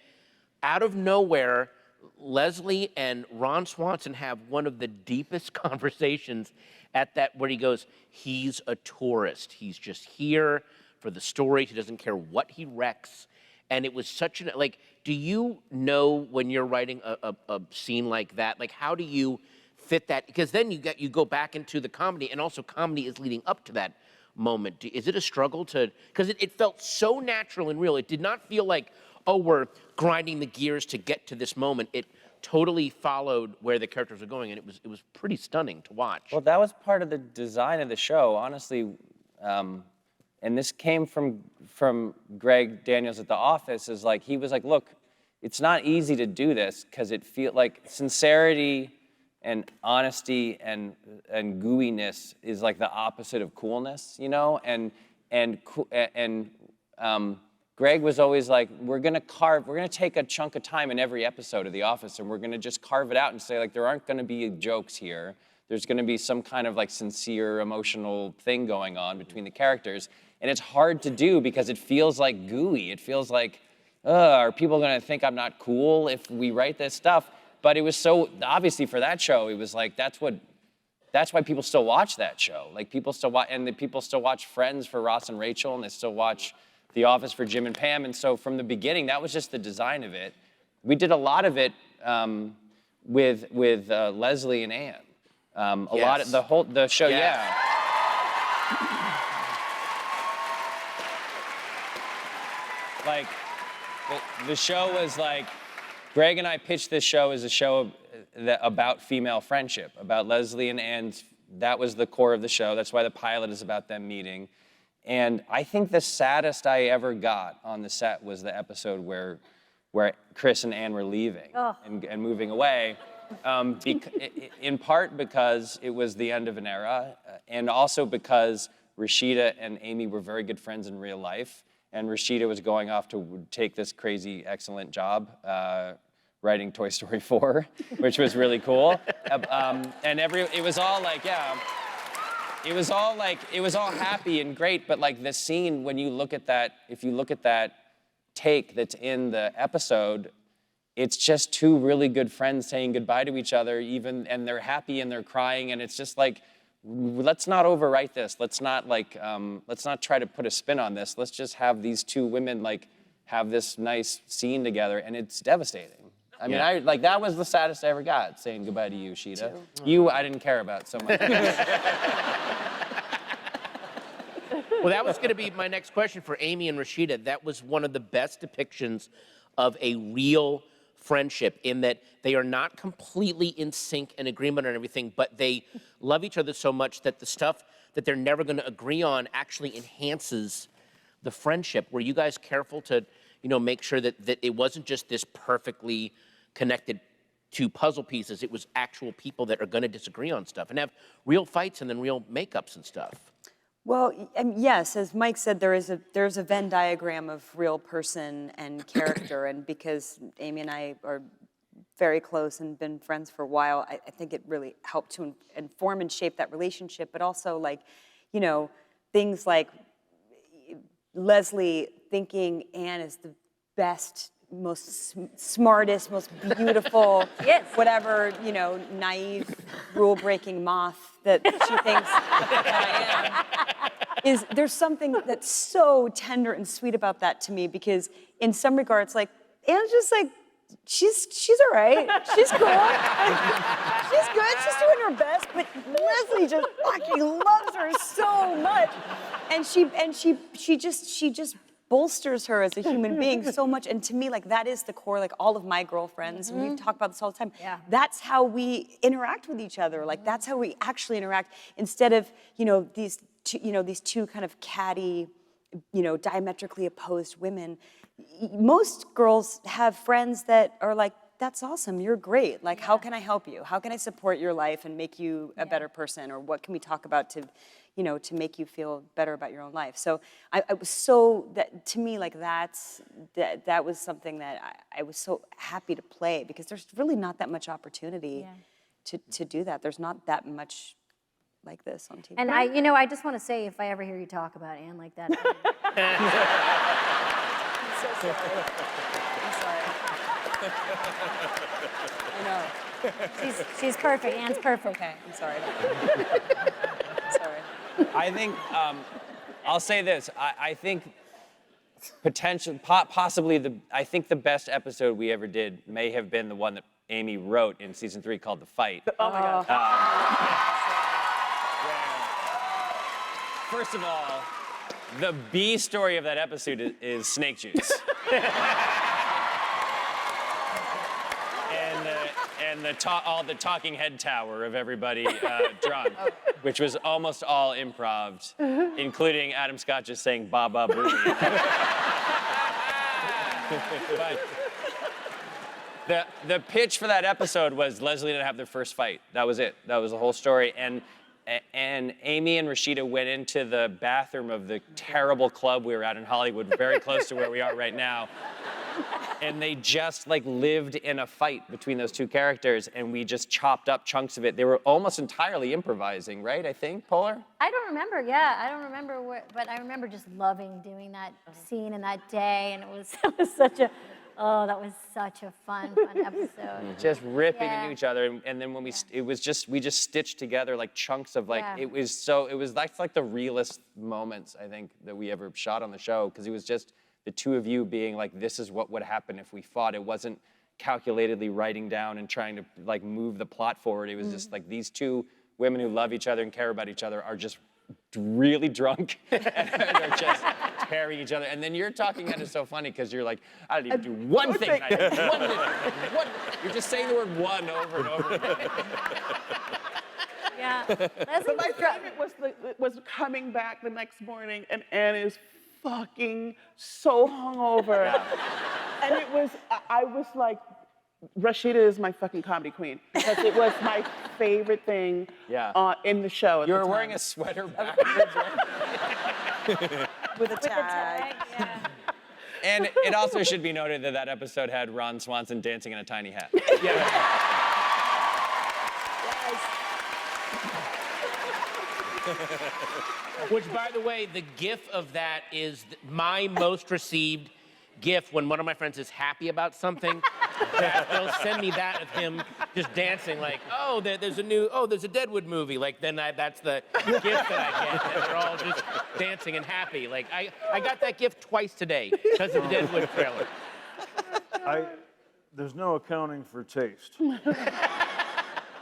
out of nowhere, Leslie and Ron Swanson have one of the deepest conversations where he goes, he's a tourist. He's just here for the story. He doesn't care what he wrecks. And it was such do you know when you're writing a scene like that, like how do you fit that? Because then you go back into the comedy, and also comedy is leading up to that moment. Is it a struggle because it felt so natural and real. It did not feel like, oh, we're grinding the gears to get to this moment. It totally followed where the characters were going, and it was pretty stunning to watch. Well, that was part of the design of the show, honestly. And this came from Greg Daniels at The Office, he was like, look, it's not easy to do this because it feels like sincerity and honesty and gooiness is like the opposite of coolness, you know? And Greg was always like, we're gonna take a chunk of time in every episode of The Office, and we're gonna just carve it out and say, like, there aren't gonna be jokes here. There's gonna be some kind of like sincere, emotional thing going on between the characters. And it's hard to do because it feels like gooey. It feels like, are people gonna think I'm not cool if we write this stuff? But it was so, obviously for that show, it was like, that's why people still watch that show. Like people still watch Friends for Ross and Rachel, and they still watch The Office for Jim and Pam. And so from the beginning, that was just the design of it. We did a lot of it with Leslie and Ann. A lot of the show, yeah. Like, the show was like, Greg and I pitched this show as a show about female friendship, about Leslie and Ann's. That was the core of the show. That's why the pilot is about them meeting. And I think the saddest I ever got on the set was the episode where Chris and Ann were leaving and moving away. In part because it was the end of an era, and also because Rashida and Amy were very good friends in real life, and Rashida was going off to take this crazy, excellent job writing Toy Story 4, which was really cool. It was all like, yeah, it was all happy and great, but like the scene, when you look at that, if you look at that take that's in the episode, it's just two really good friends saying goodbye to each other, and they're happy and they're crying, and it's just like, let's not overwrite this. Let's not try to put a spin on this. Let's just have these two women like have this nice scene together, and it's devastating. I mean, that was the saddest I ever got, saying goodbye to you, Sheeta. You, I didn't care about so much. Well, that was going to be my next question for Amy and Rashida. That was one of the best depictions of a real friendship, in that they are not completely in sync and agreement on everything, but they love each other so much that the stuff that they're never going to agree on actually enhances the friendship. Were you guys careful to, make sure that it wasn't just this perfectly connected two puzzle pieces, it was actual people that are going to disagree on stuff and have real fights and then real makeups and stuff? Well, yes, as Mike said, there's a Venn diagram of real person and character, and because Amy and I are very close and been friends for a while, I think it really helped to inform and shape that relationship, but also things like Leslie thinking Anne is the best, most smartest, most beautiful, whatever, naive, rule-breaking moth that she thinks I am. There's something that's so tender and sweet about that to me, because in some regards, like, Anne's just like, she's all right. She's cool. She's good. She's doing her best. But Leslie just fucking loves her so much, and she just bolsters her as a human being so much. And to me, like, that is the core, like, all of my girlfriends, and we talk about this all the time. Yeah. That's how we interact with each other. Like, that's how we actually interact, instead of, you know, these two kind of catty, you know, diametrically opposed women. Most girls have friends that are like, that's awesome, you're great. Like, how can I help you? How can I support your life and make you a better person? Or what can we talk about to, you know, to make you feel better about your own life? So I was so, that to me, like, that was something that I was so happy to play, because there's really not that much opportunity to do that. There's not that much like this on TV. And I just want to say, if I ever hear you talk about Anne like that, I'm so sorry. I'm sorry. I know. she's perfect. Anne's perfect. Okay, I'm sorry. I'm sorry. I think, I'll say this, I think possibly I think the best episode we ever did may have been the one that Amy wrote in season 3 called The Fight. Oh my God. First of all, the B story of that episode is snake juice. and all the talking head tower of everybody drunk, which was almost all improv, including Adam Scott just saying "ba ba booey." But the pitch for that episode was Leslie and I have their first fight. That was it. That was the whole story. And Amy and Rashida went into the bathroom of the terrible club we were at in Hollywood, very close to where we are right now. And they just like lived in a fight between those two characters, and we just chopped up chunks of it. They were almost entirely improvising, right? I think, Poehler? I don't remember. I don't remember but I remember just loving doing that scene and that day, and it was such a. Oh, that was such a fun episode. Just ripping into each other, and then when we just stitched together like chunks of like that's like the realest moments I think that we ever shot on the show, because it was just the two of you being like, this is what would happen if we fought. It wasn't calculatedly writing down and trying to like move the plot forward. It was just like these two women who love each other and care about each other are just really drunk and they're just tearing each other. And then you're talking, and it's so funny because you're like, I didn't even do one thing. I did one thing. You're just saying the word one over and over again. Yeah. But my favorite was coming back the next morning, and Anne is fucking so hungover. And I was like, Rashida is my fucking comedy queen, because it was my favorite thing in the show. You were wearing a sweater backwards, right? With a tag. Yeah. And it also should be noted that that episode had Ron Swanson dancing in a tiny hat. Which, by the way, the gif of that is my most received gif when one of my friends is happy about something. They'll send me that of him just dancing, like, oh, there's a Deadwood movie. Like, then that's the gift that I get. And they're all just dancing and happy. Like, I got that gift twice today because of the Deadwood trailer. There's no accounting for taste.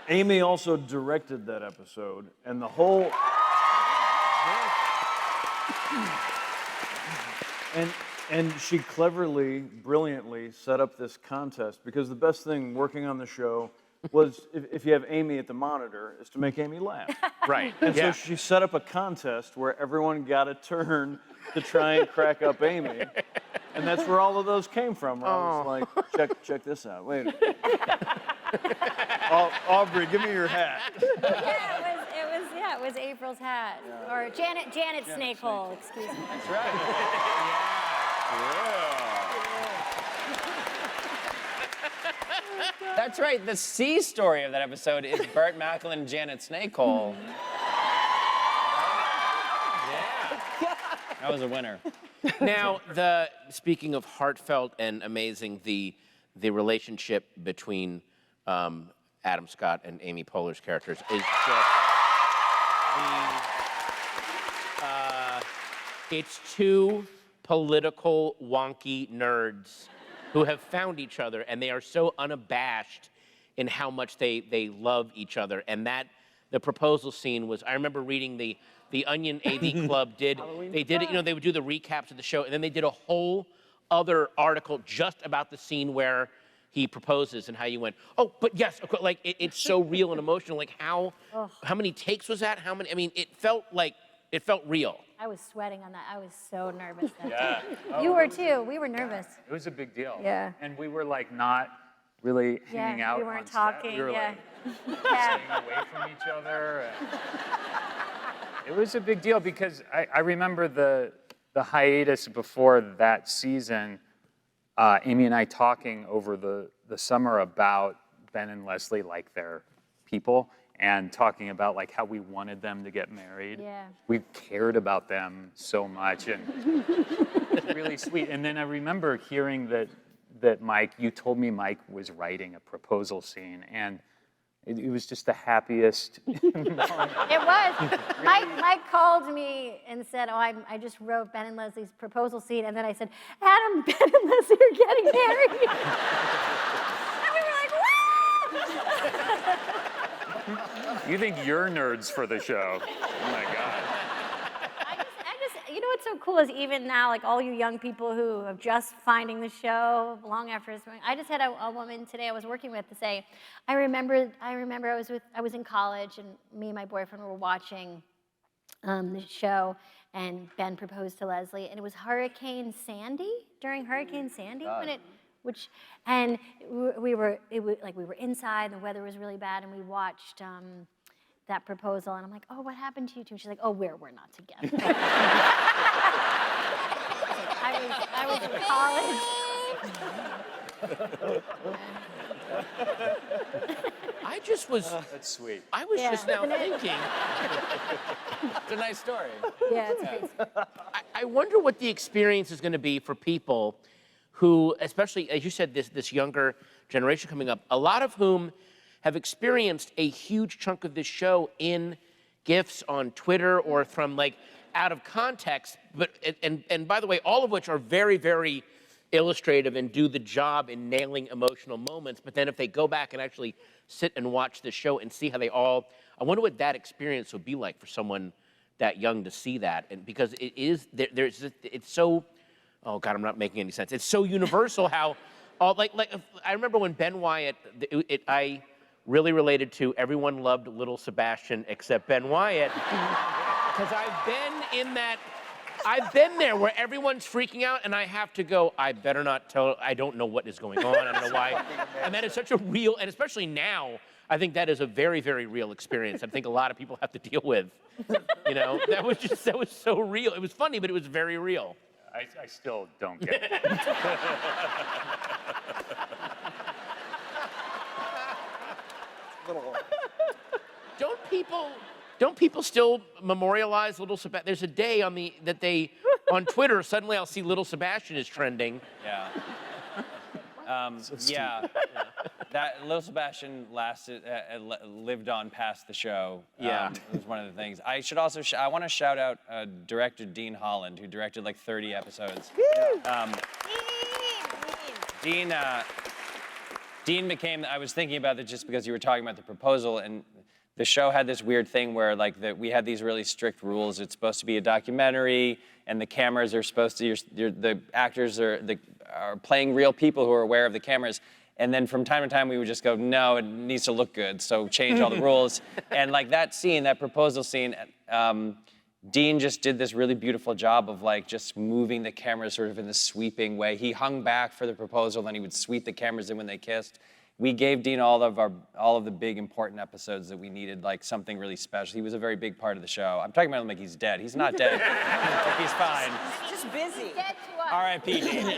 Amy also directed that episode, and the whole... And she cleverly, brilliantly set up this contest, because the best thing working on the show was, if you have Amy at the monitor, is to make Amy laugh. Right. And so she set up a contest where everyone got a turn to try and crack up Amy. And that's where all of those came from. Where I was like, check this out. Wait. Aubrey, give me your hat. It was April's hat. Or Janet Snakehole, excuse me. That's right. That's right. The C story of that episode is Burt Macklin and Janet Snakehole. That was a winner. Now, speaking of heartfelt and amazing, the relationship between Adam Scott and Amy Poehler's characters is just it's two political wonky nerds who have found each other, and they are so unabashed in how much they love each other, and the proposal scene was, I remember reading the Onion AV Club did it, you know, they would do the recaps of the show, and then they did a whole other article just about the scene where he proposes and how you went, oh, but yes, of course, like it's so real and emotional. Like how many takes was that? How many? I mean, it felt real. I was sweating on that. I was so nervous that Yeah. day. You were too. We were nervous. It was a big deal. Yeah. And we were like not really hanging out we weren't on set. talking. We were Yeah. like staying away from each other. And it was a big deal because I remember the hiatus before that season, Amy and I talking over the summer about Ben and Leslie like their people and talking about like how we wanted them to get married. Yeah. We cared about them so much and it's really sweet. And then I remember hearing that Mike, you told me Mike was writing a proposal scene and it was just the happiest moment. It was. Mike called me and said, oh, I just wrote Ben and Leslie's proposal scene. And then I said, Adam, Ben and Leslie are getting married. And we were like, woo! You think you're nerds for the show. Oh my God. You know what's so cool is even now, like all you young people who are just finding the show long after it's going. I just had a woman today I was working with to say, I remember I was in college and me and my boyfriend were watching the show and Ben proposed to Leslie and it was Hurricane Sandy, during Hurricane Sandy and we were inside and the weather was really bad and we watched that proposal, and I'm like, oh, what happened to you two? And she's like, oh, we're not together. I was in college. I just was. That's sweet. I was just now thinking. It's a nice story. Yeah, it's crazy. I wonder what the experience is going to be for people who, especially as you said, this younger generation coming up, a lot of whom have experienced a huge chunk of this show in GIFs on Twitter or from like out of context, but and by the way, all of which are very, very illustrative and do the job in nailing emotional moments. But then if they go back and actually sit and watch the show and see how they all, I wonder what that experience would be like for someone that young to see that. And because it is, it's so, oh God, I'm not making any sense. It's so universal how, all like I remember when Ben Wyatt, I really related to everyone loved little Sebastian except Ben Wyatt. Because I've been there where everyone's freaking out and I have to go, I better not tell, I don't know what is going on, I don't know why. And that is such a real, and especially now, I think that is a very, very real experience. I think a lot of people have to deal with. You know, that was so real. It was funny, but it was very real. I still don't get it. Don't people still memorialize Little Sebastian? There's a day on on Twitter, suddenly I'll see Little Sebastian is trending. Yeah. Yeah. That Little Sebastian lived on past the show. Yeah. It was one of the things. I should also, I want to shout out director Dean Holland, who directed like 30 episodes. Dean became, I was thinking about it just because you were talking about the proposal, and the show had this weird thing where we had these really strict rules. It's supposed to be a documentary, and the cameras are supposed to, the actors are playing real people who are aware of the cameras. And then from time to time, we would just go, no, it needs to look good, so change all the rules. And like that scene, that proposal scene, Dean just did this really beautiful job of like just moving the cameras sort of in this sweeping way. He hung back for the proposal, then he would sweep the cameras in when they kissed. We gave Dean all of the big important episodes that we needed, like something really special. He was a very big part of the show. I'm talking about him like he's dead. He's not dead. He's fine. He's just busy. He's dead to us. R.I.P. Dean.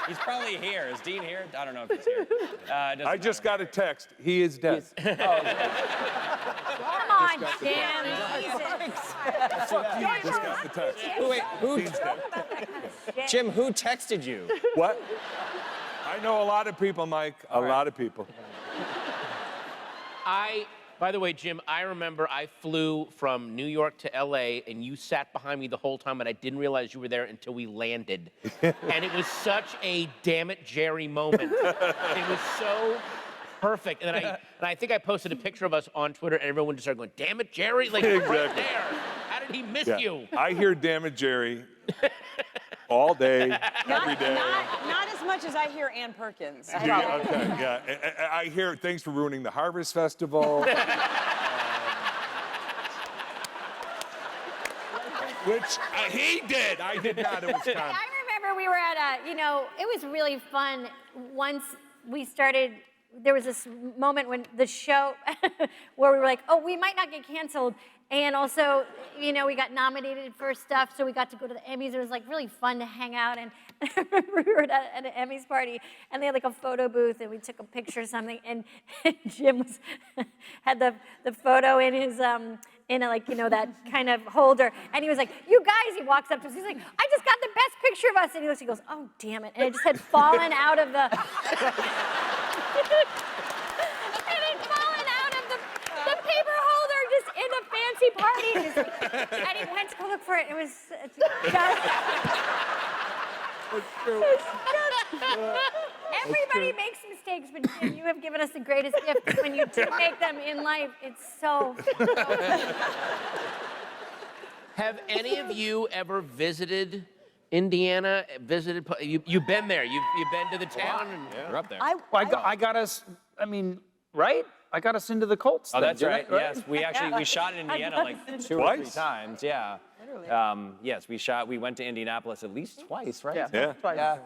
He's probably here. Is Dean here? I don't know if he's here. I just got a text. He is dead. Come on, Jim. Just got the text. Wait, who? Dean's dead. Jim, who texted you? What? I know a lot of people, Mike. A lot of people. By the way, Jim, I remember I flew from New York to LA and you sat behind me the whole time and I didn't realize you were there until we landed. And it was such a damn it, Jerry moment. It was so perfect. And then I think I posted a picture of us on Twitter, and everyone just started going, "Damn it, Jerry!" Like right there. How did he miss you? I hear "Damn it, Jerry" all day, every day. Not as much as I hear Ann Perkins. Okay, yeah. I hear "Thanks for ruining the Harvest Festival." Which he did. I did not. It was Wisconsin. I remember we were at it was really fun. Once we started, there was this moment when the show, where we were like, oh, we might not get canceled. And also, we got nominated for stuff, so we got to go to the Emmys. It was like really fun to hang out. And I remember we were at an Emmys party, and they had like a photo booth, and we took a picture or something. And Jim had the photo in his that kind of holder, and he was like, "You guys!" He walks up to us. He's like, "I just got the best picture of us." And he looks, he goes, "Oh, damn it!" And it just had fallen out of the. Paper holder just in a fancy party, and he went to go look for it. It was everybody makes mistakes, but Jim, you have given us the greatest gift when you do make them in life. It's so. Have any of you ever visited Indiana? You've been there. You've been to the town. And You're up there. I got us. I mean, right? I got us into the Colts. Oh, then, that's didn't right. I? Yes, we shot in Indiana like 2 or 3 times. Yeah. Yes, we went to Indianapolis at least twice, right? Yeah. Twice. Yeah.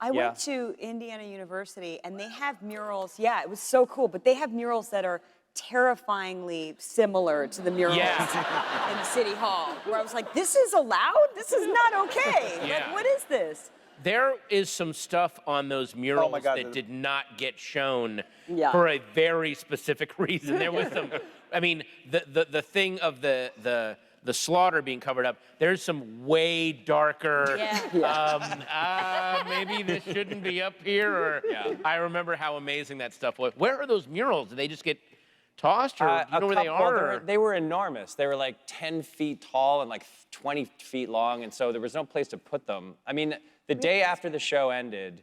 I went to Indiana University, and they have murals. Yeah, it was so cool, but they have murals that are terrifyingly similar to the murals in City Hall, where I was like, this is allowed? This is not okay. Yeah. Like, what is this? There is some stuff on those murals that did not get shown for a very specific reason. There was some, I mean, the thing of the slaughter being covered up, there's some way darker, maybe this shouldn't be up here, or I remember how amazing that stuff was. Where are those murals? Did they just get tossed, or do you know where they are? They were enormous. They were like 10 feet tall and like 20 feet long, and so there was no place to put them. I mean, the day after the show ended,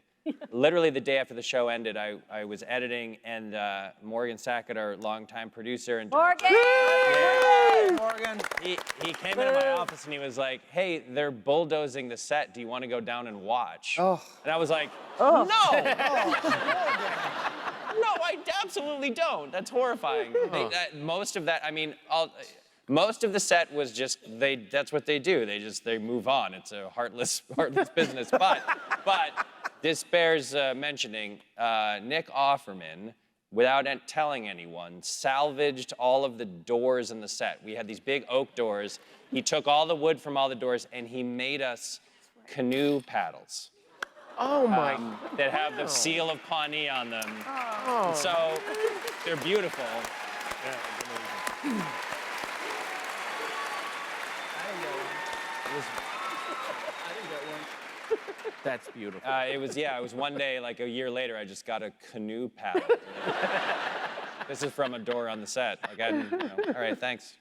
literally the day after the show ended, I was editing, and Morgan Sackett, our longtime producer and director, Morgan. He came into my office and he was like, "Hey, they're bulldozing the set. Do you want to go down and watch?" Oh. And I was like, "No, no, I absolutely don't. That's horrifying." Most of that, I mean, most of the set was just that's what they do. They move on. It's a heartless business. But this bears mentioning. Nick Offerman, without telling anyone, salvaged all of the doors in the set. We had these big oak doors. He took all the wood from all the doors, and he made us canoe paddles. Oh my! That have the seal of Pawnee on them. Oh. So they're beautiful. Yeah, That's beautiful. It was one day, like a year later, I just got a canoe paddle. This is from a door on the set. Like, all right, thanks.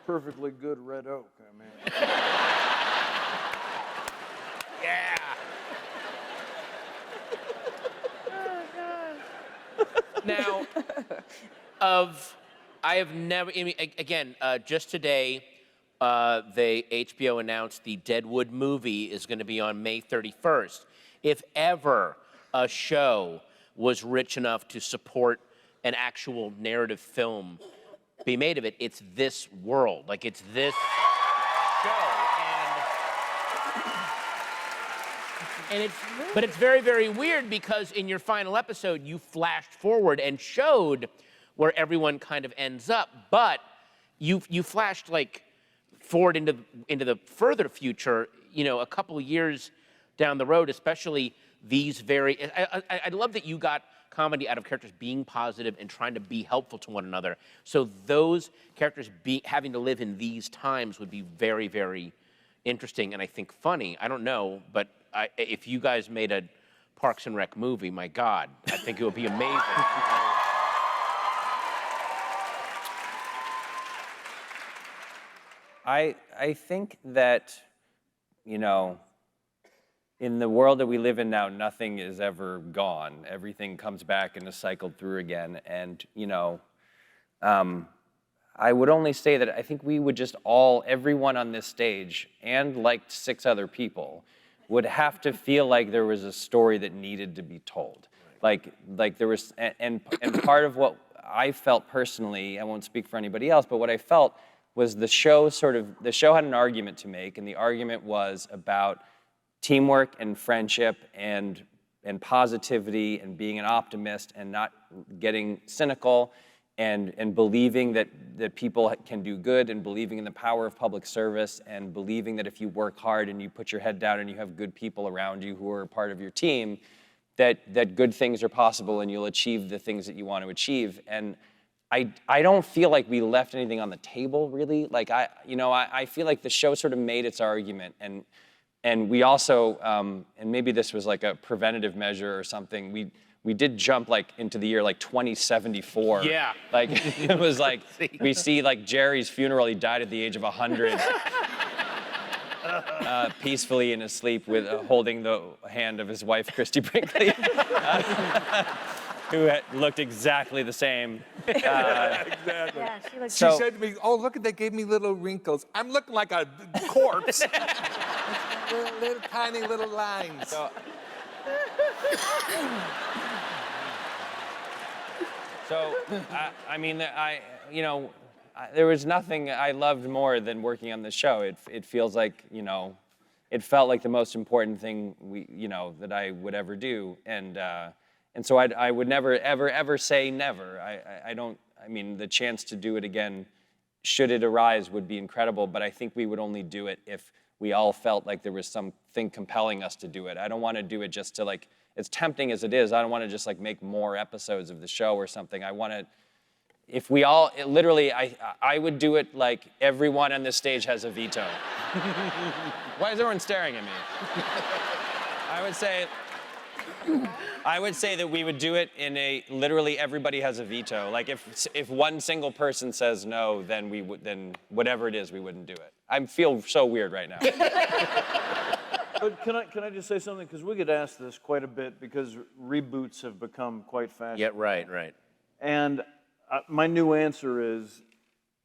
Perfectly good red oak, I mean. Yeah. Now, I have never, again, just today, HBO announced the Deadwood movie is going to be on May 31st. If ever a show was rich enough to support an actual narrative film be made of it, it's this world. Like, it's this show. But it's very, very weird because in your final episode, you flashed forward and showed where everyone kind of ends up, but you flashed like forward into the further future, a couple of years down the road, especially these very. I love that you got comedy out of characters being positive and trying to be helpful to one another. So those characters having to live in these times would be very, very interesting and I think funny. I don't know, but if you guys made a Parks and Rec movie, my God, I think it would be amazing. I think that, in the world that we live in now, nothing is ever gone. Everything comes back and is cycled through again. And, you know, I would only say that I think we would just everyone on this stage, and like 6 other people, would have to feel like there was a story that needed to be told. Like there was, and part of what I felt personally, I won't speak for anybody else, but what I felt was the show had an argument to make, and the argument was about teamwork and friendship and positivity and being an optimist and not getting cynical and believing that people can do good and believing in the power of public service and believing that if you work hard and you put your head down and you have good people around you who are part of your team, that good things are possible and you'll achieve the things that you want to achieve. And I don't feel like we left anything on the table, really. Like, I feel like the show sort of made its argument, and we also, and maybe this was like a preventative measure or something, we did jump like into the year like 2074. Yeah. Like, it was like, we see like Jerry's funeral, he died at the age of 100. Peacefully in his sleep with holding the hand of his wife, Christy Brinkley, who looked exactly the same. Exactly. Yeah, she looks She said to me, "Oh, look, they gave me little wrinkles. I'm looking like a corpse. little tiny little lines." So, I mean, there was nothing I loved more than working on this show. It feels like, it felt like the most important thing that I would ever do. And so I would never, ever say never. I mean, the chance to do it again, should it arise, would be incredible, but I think we would only do it if we all felt like there was something compelling us to do it. I don't want to do it just to as tempting as it is, I don't want to just make more episodes of the show or something. I want to, if we all, literally, I would do it like everyone on this stage has a veto. Why is everyone staring at me? I would say that we would do it in literally everybody has a veto. Like if one single person says no, then whatever it is, we wouldn't do it. I feel so weird right now. But can I just say something? Because we get asked this quite a bit because reboots have become quite fashionable. Yeah, right. And my new answer is,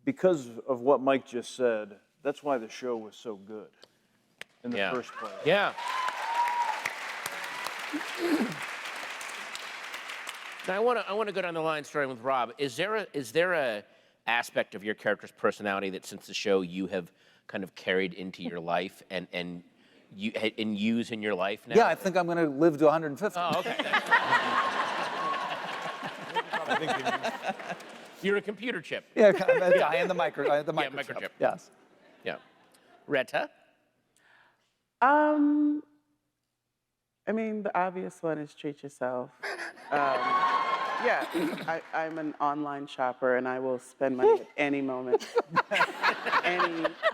because of what Mike just said, that's why the show was so good in the first place. Yeah. Now I want to go down the line starting with Rob. Is there a aspect of your character's personality that since the show you have kind of carried into your life and use in your life now? Yeah, I think I'm going to live to 150. Oh, okay. You're a computer chip. Yeah, I am the microchip. Microchip. Yes. Yeah. Retta? I mean, the obvious one is treat yourself. Yeah, I'm an online shopper, and I will spend money at any moment.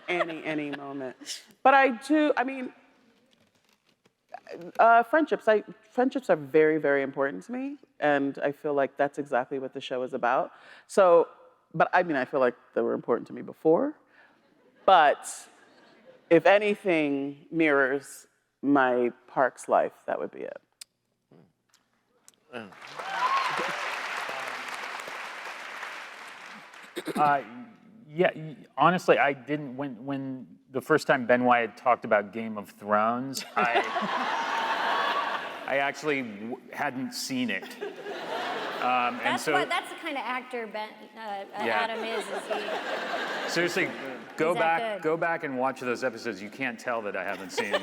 any moment. But friendships are very, very important to me, and I feel like that's exactly what the show is about. So, but I mean, I feel like they were important to me before, but if anything mirrors my parks life, that would be it. Yeah, honestly, I didn't, when the first time Ben Wyatt talked about Game of Thrones, I actually hadn't seen it. That's the kind of actor Adam is he? Seriously, Is that good? go back and watch those episodes. You can't tell that I haven't seen the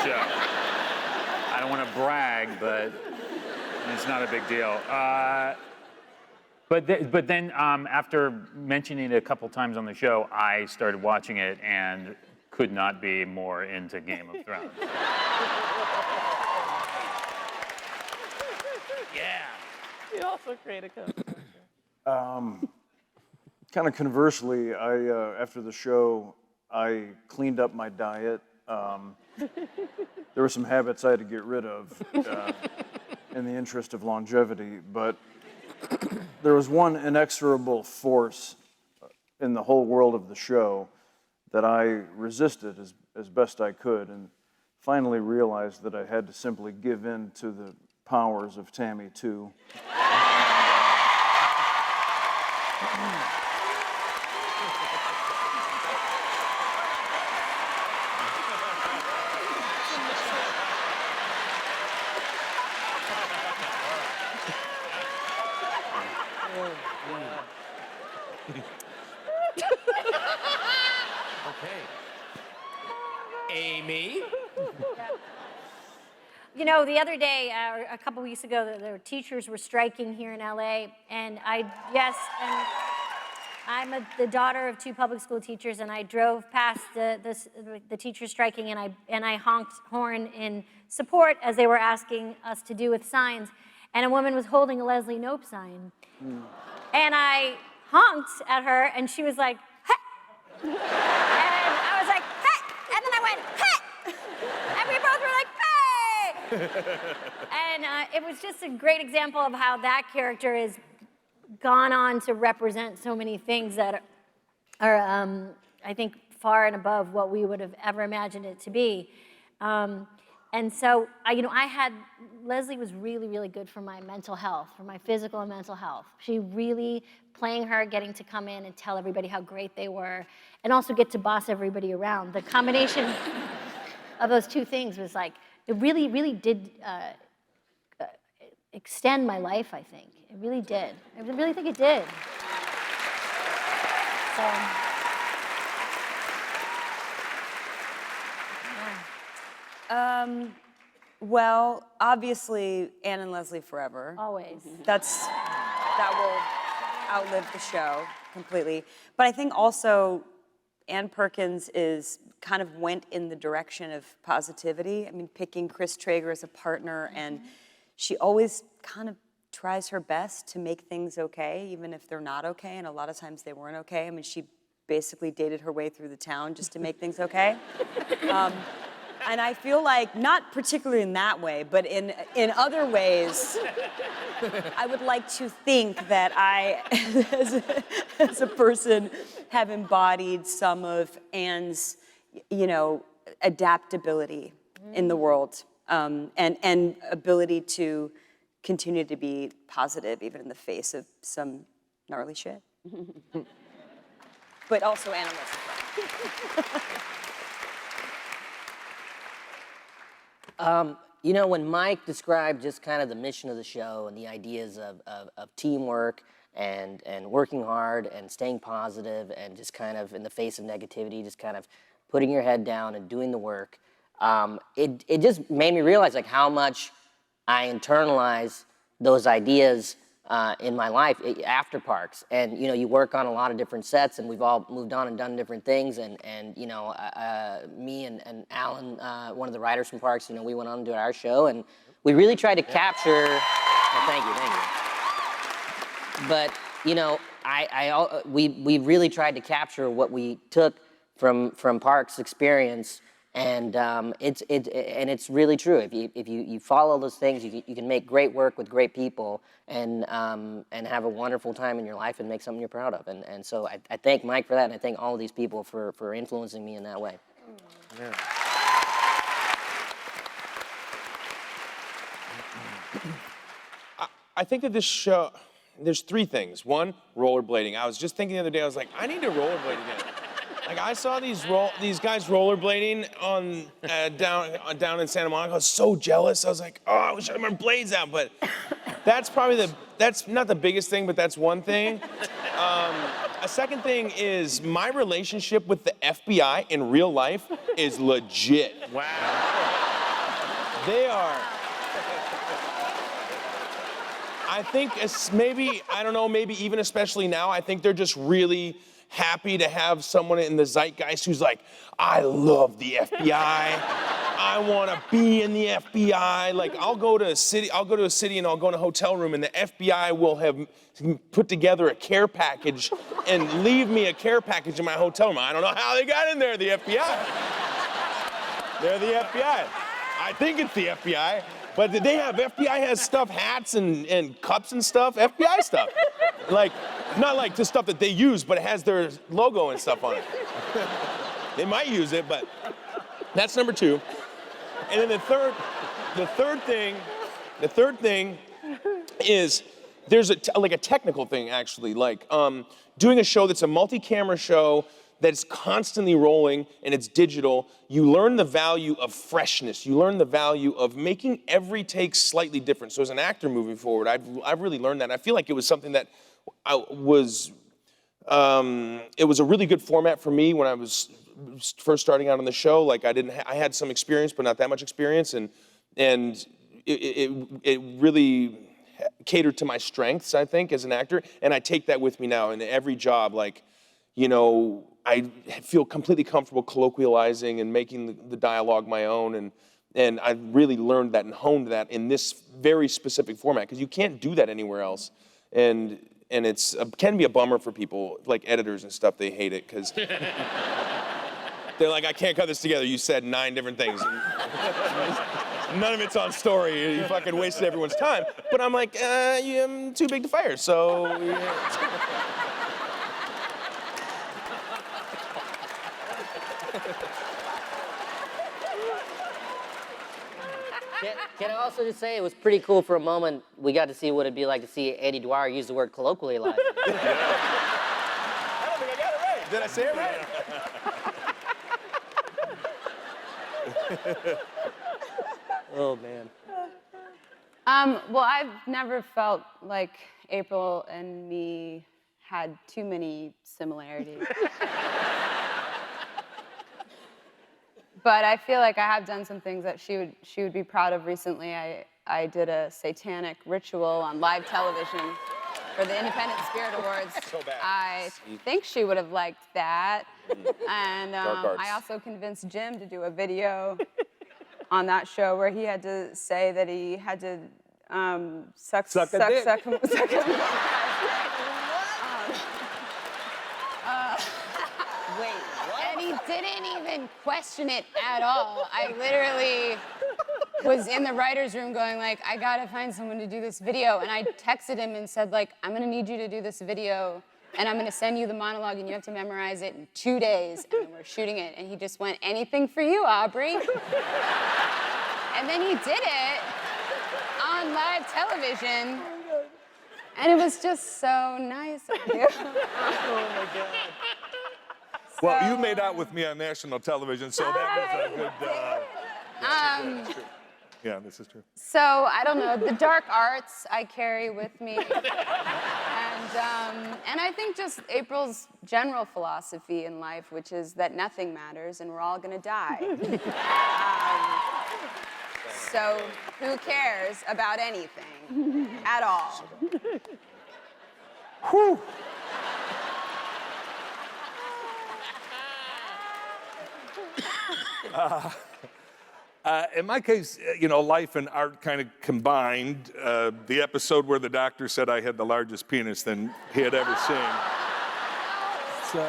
show. I don't want to brag, but it's not a big deal. But then after mentioning it a couple times on the show, I started watching it and could not be more into Game of Thrones. Yeah. You also create a coach. Kind of conversely, after the show, I cleaned up my diet. There were some habits I had to get rid of in the interest of longevity, but there was one inexorable force in the whole world of the show that I resisted as best I could. And finally realized that I had to simply give in to the powers of Tammy 2. Amy? You know, the other day, a couple weeks ago, the teachers were striking here in LA, and I'm the daughter of 2 public school teachers, and I drove past the teachers striking, and I honked horn in support as they were asking us to do with signs, and a woman was holding a Leslie Knope sign, and I honked at her, and she was like, "Hey!" and I was like, "Hey!" and then I went, "Hey!" and we both were like, "Hey!" and it was just a great example of how that character has gone on to represent so many things that are I think, far and above what we would have ever imagined it to be. And so, Leslie was really, really good for my mental health, for my physical and mental health. She really, playing her, getting to come in and tell everybody how great they were, and also get to boss everybody around. The combination of those 2 things was like, it really, really did extend my life, I think. It really did. I really think it did. So, yeah. Well, obviously, Ann and Leslie forever. Always. That will outlive the show completely. But I think also Ann Perkins kind of went in the direction of positivity. I mean, picking Chris Traeger as a partner, and she always kind of tries her best to make things okay, even if they're not okay, and a lot of times they weren't okay. I mean, she basically dated her way through the town just to make things okay. And I feel like, not particularly in that way, but in other ways, I would like to think that I, as a person, have embodied some of Anne's, adaptability in the world, and ability to continue to be positive even in the face of some gnarly shit. But also Anna Leslie. When Mike described just kind of the mission of the show and the ideas of teamwork and working hard and staying positive and just kind of in the face of negativity, just kind of putting your head down and doing the work, it just made me realize like how much I internalize those ideas in my life after Parks. And you work on a lot of different sets, and we've all moved on and done different things. And me and Alan, one of the writers from Parks, we went on to do our show, and we really tried to capture. Oh, thank you. But we really tried to capture what we took from Parks' experience. And it's really true. If you follow those things, you can make great work with great people and have a wonderful time in your life and make something you're proud of. And so I thank Mike for that, and I thank all of these people for influencing me in that way. Yeah. I think that this show, there's 3 things. 1, rollerblading. I was just thinking the other day, I was like, I need to rollerblade again. Like I saw these guys rollerblading on down in Santa Monica. I was so jealous. I was like, oh, I wish I had my blades out. But that's not the biggest thing, but that's one thing. A second thing is my relationship with the FBI in real life is legit. Wow. They are. I think maybe even especially now, I think they're just really happy to have someone in the zeitgeist who's like, I love the FBI. I want to be in the FBI. Like, I'll go to a city and I'll go in a hotel room and the FBI will have put together a care package and leave me a care package in my hotel room. I don't know how they got in there, the FBI. They're the FBI. I think it's the FBI. But FBI has stuff, hats and cups and stuff, FBI stuff. Like, not like the stuff that they use, but it has their logo and stuff on it. They might use it, but that's number 2. And then the third thing is there's like a technical thing actually, like doing a show that's a multi-camera show that's constantly rolling and it's digital. You learn the value of freshness. You learn the value of making every take slightly different. So as an actor moving forward, I've really learned that. I feel like it was something that it was a really good format for me when I was first starting out on the show. Like I had some experience, but not that much experience, and it really catered to my strengths, I think, as an actor, and I take that with me now in every job. Like, you know, I feel completely comfortable colloquializing and making the dialogue my own, and I really learned that and honed that in this very specific format, because you can't do that anywhere else, and it's can be a bummer for people, like editors and stuff. They hate it, because they're like, I can't cut this together. You said 9 different things. None of it's on story. You fucking wasted everyone's time. But I'm like, I'm too big to fire, so... Yeah. Can I also just say it was pretty cool for a moment. We got to see what it'd be like to see Andy Dwyer use the word colloquially live. I don't think I got it right. Did I say it right? Oh, man. Well, I've never felt like April and me had too many similarities. But I feel like I have done some things that she would be proud of recently. I did a satanic ritual on live television for the Independent Spirit Awards. So bad. I think she would have liked that. And I also convinced Jim to do a video on that show where he had to say that he had to suck him. Wait, what? And he didn't even question it at all. I literally was in the writer's room going like, I gotta find someone to do this video. And I texted him and said like, I'm gonna need you to do this video and I'm gonna send you the monologue and you have to memorize it in 2 days and we're shooting it. And he just went, anything for you, Aubrey. And then he did it on live television. And it was just so nice of you. Oh my God. Well, you made out with me on national television, so that was a good. Yes, true. Yeah, this is true. So I don't know, the dark arts I carry with me, and I think just April's general philosophy in life, which is that nothing matters and we're all gonna die. So who cares about anything at all? Whew. In my case, you know, life and art kind of combined. The episode where the doctor said I had the largest penis than he had ever seen. So.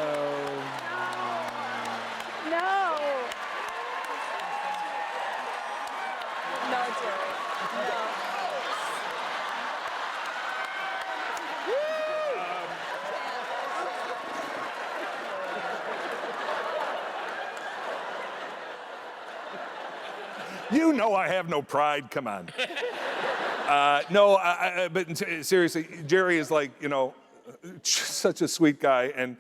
No. No, Jerry. No. You know I have no pride, come on. No, but seriously, Jerry is like, you know, such a sweet guy, and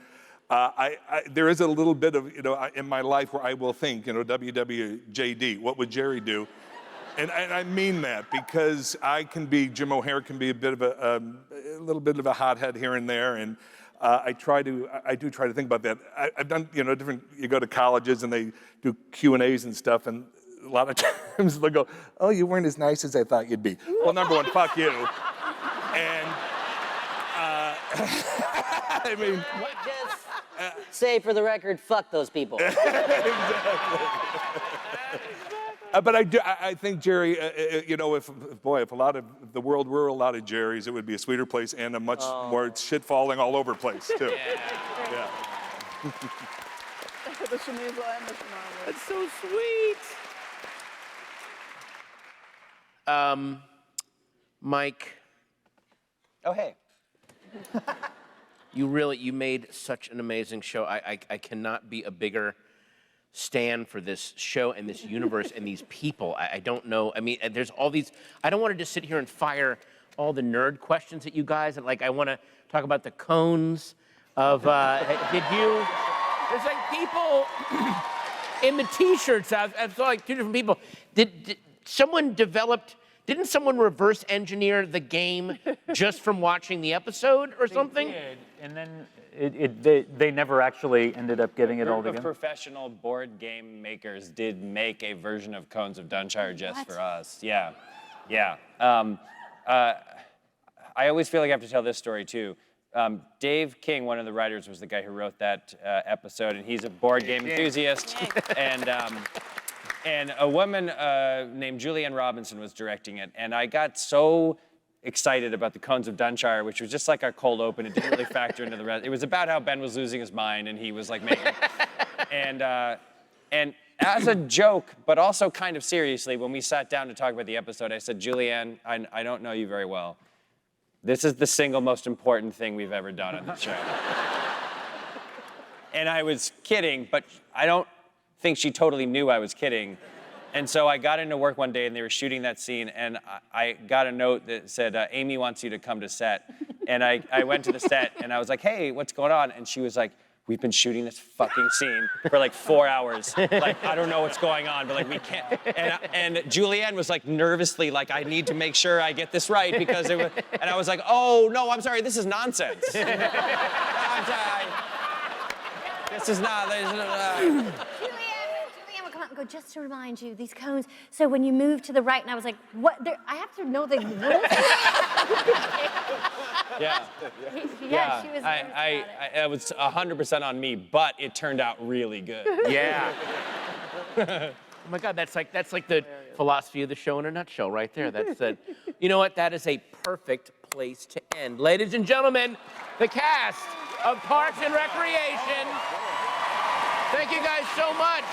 there is a little bit of, you know, in my life where I will think, you know, WWJD, what would Jerry do? And I mean that, because Jim O'Hare can be a little bit of a hothead here and there, and I do try to think about that. I've done, you know, you go to colleges and they do Q&As and stuff, and a lot of times they'll go, oh, you weren't as nice as I thought you'd be. Well, number one, fuck you. And, I mean. Just say for the record, fuck those people. Exactly. But I think Jerry, you know, if the world were a lot of Jerrys, it would be a sweeter place and a much more shit falling all over place, too. Yeah. The Shamizel and the Shamawa. That's so sweet. Mike. Oh, hey. You made such an amazing show. I cannot be a bigger stand for this show and this universe and these people. I don't know. I mean, there's all these. I don't want to just sit here and fire all the nerd questions at you guys. And like, I want to talk about the cones of. Did you? There's like people in the T-shirts. I saw like 2 different people. Did someone developed? Didn't someone reverse engineer the game just from watching the episode or something? They did, and then they never actually ended up getting it all The together. professional board game makers did make a version of Cones of Dunshire just for us. Yeah, yeah. I always feel like I have to tell this story too. Dave King, one of the writers, was the guy who wrote that episode, and he's a board game enthusiast. And a woman named Julianne Robinson was directing it, and I got so excited about the Cones of Dunshire, which was just like our cold open. It didn't really factor into the rest. It was about how Ben was losing his mind, and he was like making. And as a joke, but also kind of seriously, when we sat down to talk about the episode, I said, Julianne, I don't know you very well. This is the single most important thing we've ever done on the show. And I was kidding, but I don't think she totally knew I was kidding. And so I got into work one day and they were shooting that scene, and I got a note that said, Amy wants you to come to set. And I went to the set and I was like, hey, what's going on? And she was like, we've been shooting this fucking scene for like 4 hours. Like, I don't know what's going on, but like we can't. And Julianne was like nervously like, I need to make sure I get this right because it was, and I was like, oh no, I'm sorry, this is nonsense. I'm sorry. This is not. Julianne would come out and go, just to remind you, these cones, so when you move to the right, and I was like, what? I have to know the rules? Yeah. Yeah, she was it was 100% on me, but it turned out really good. Yeah. Oh my God, that's like the philosophy of the show in a nutshell, right there. That's it. You know what? That is a perfect place to end, ladies and gentlemen. The cast of Parks and Recreation. Thank you guys so much.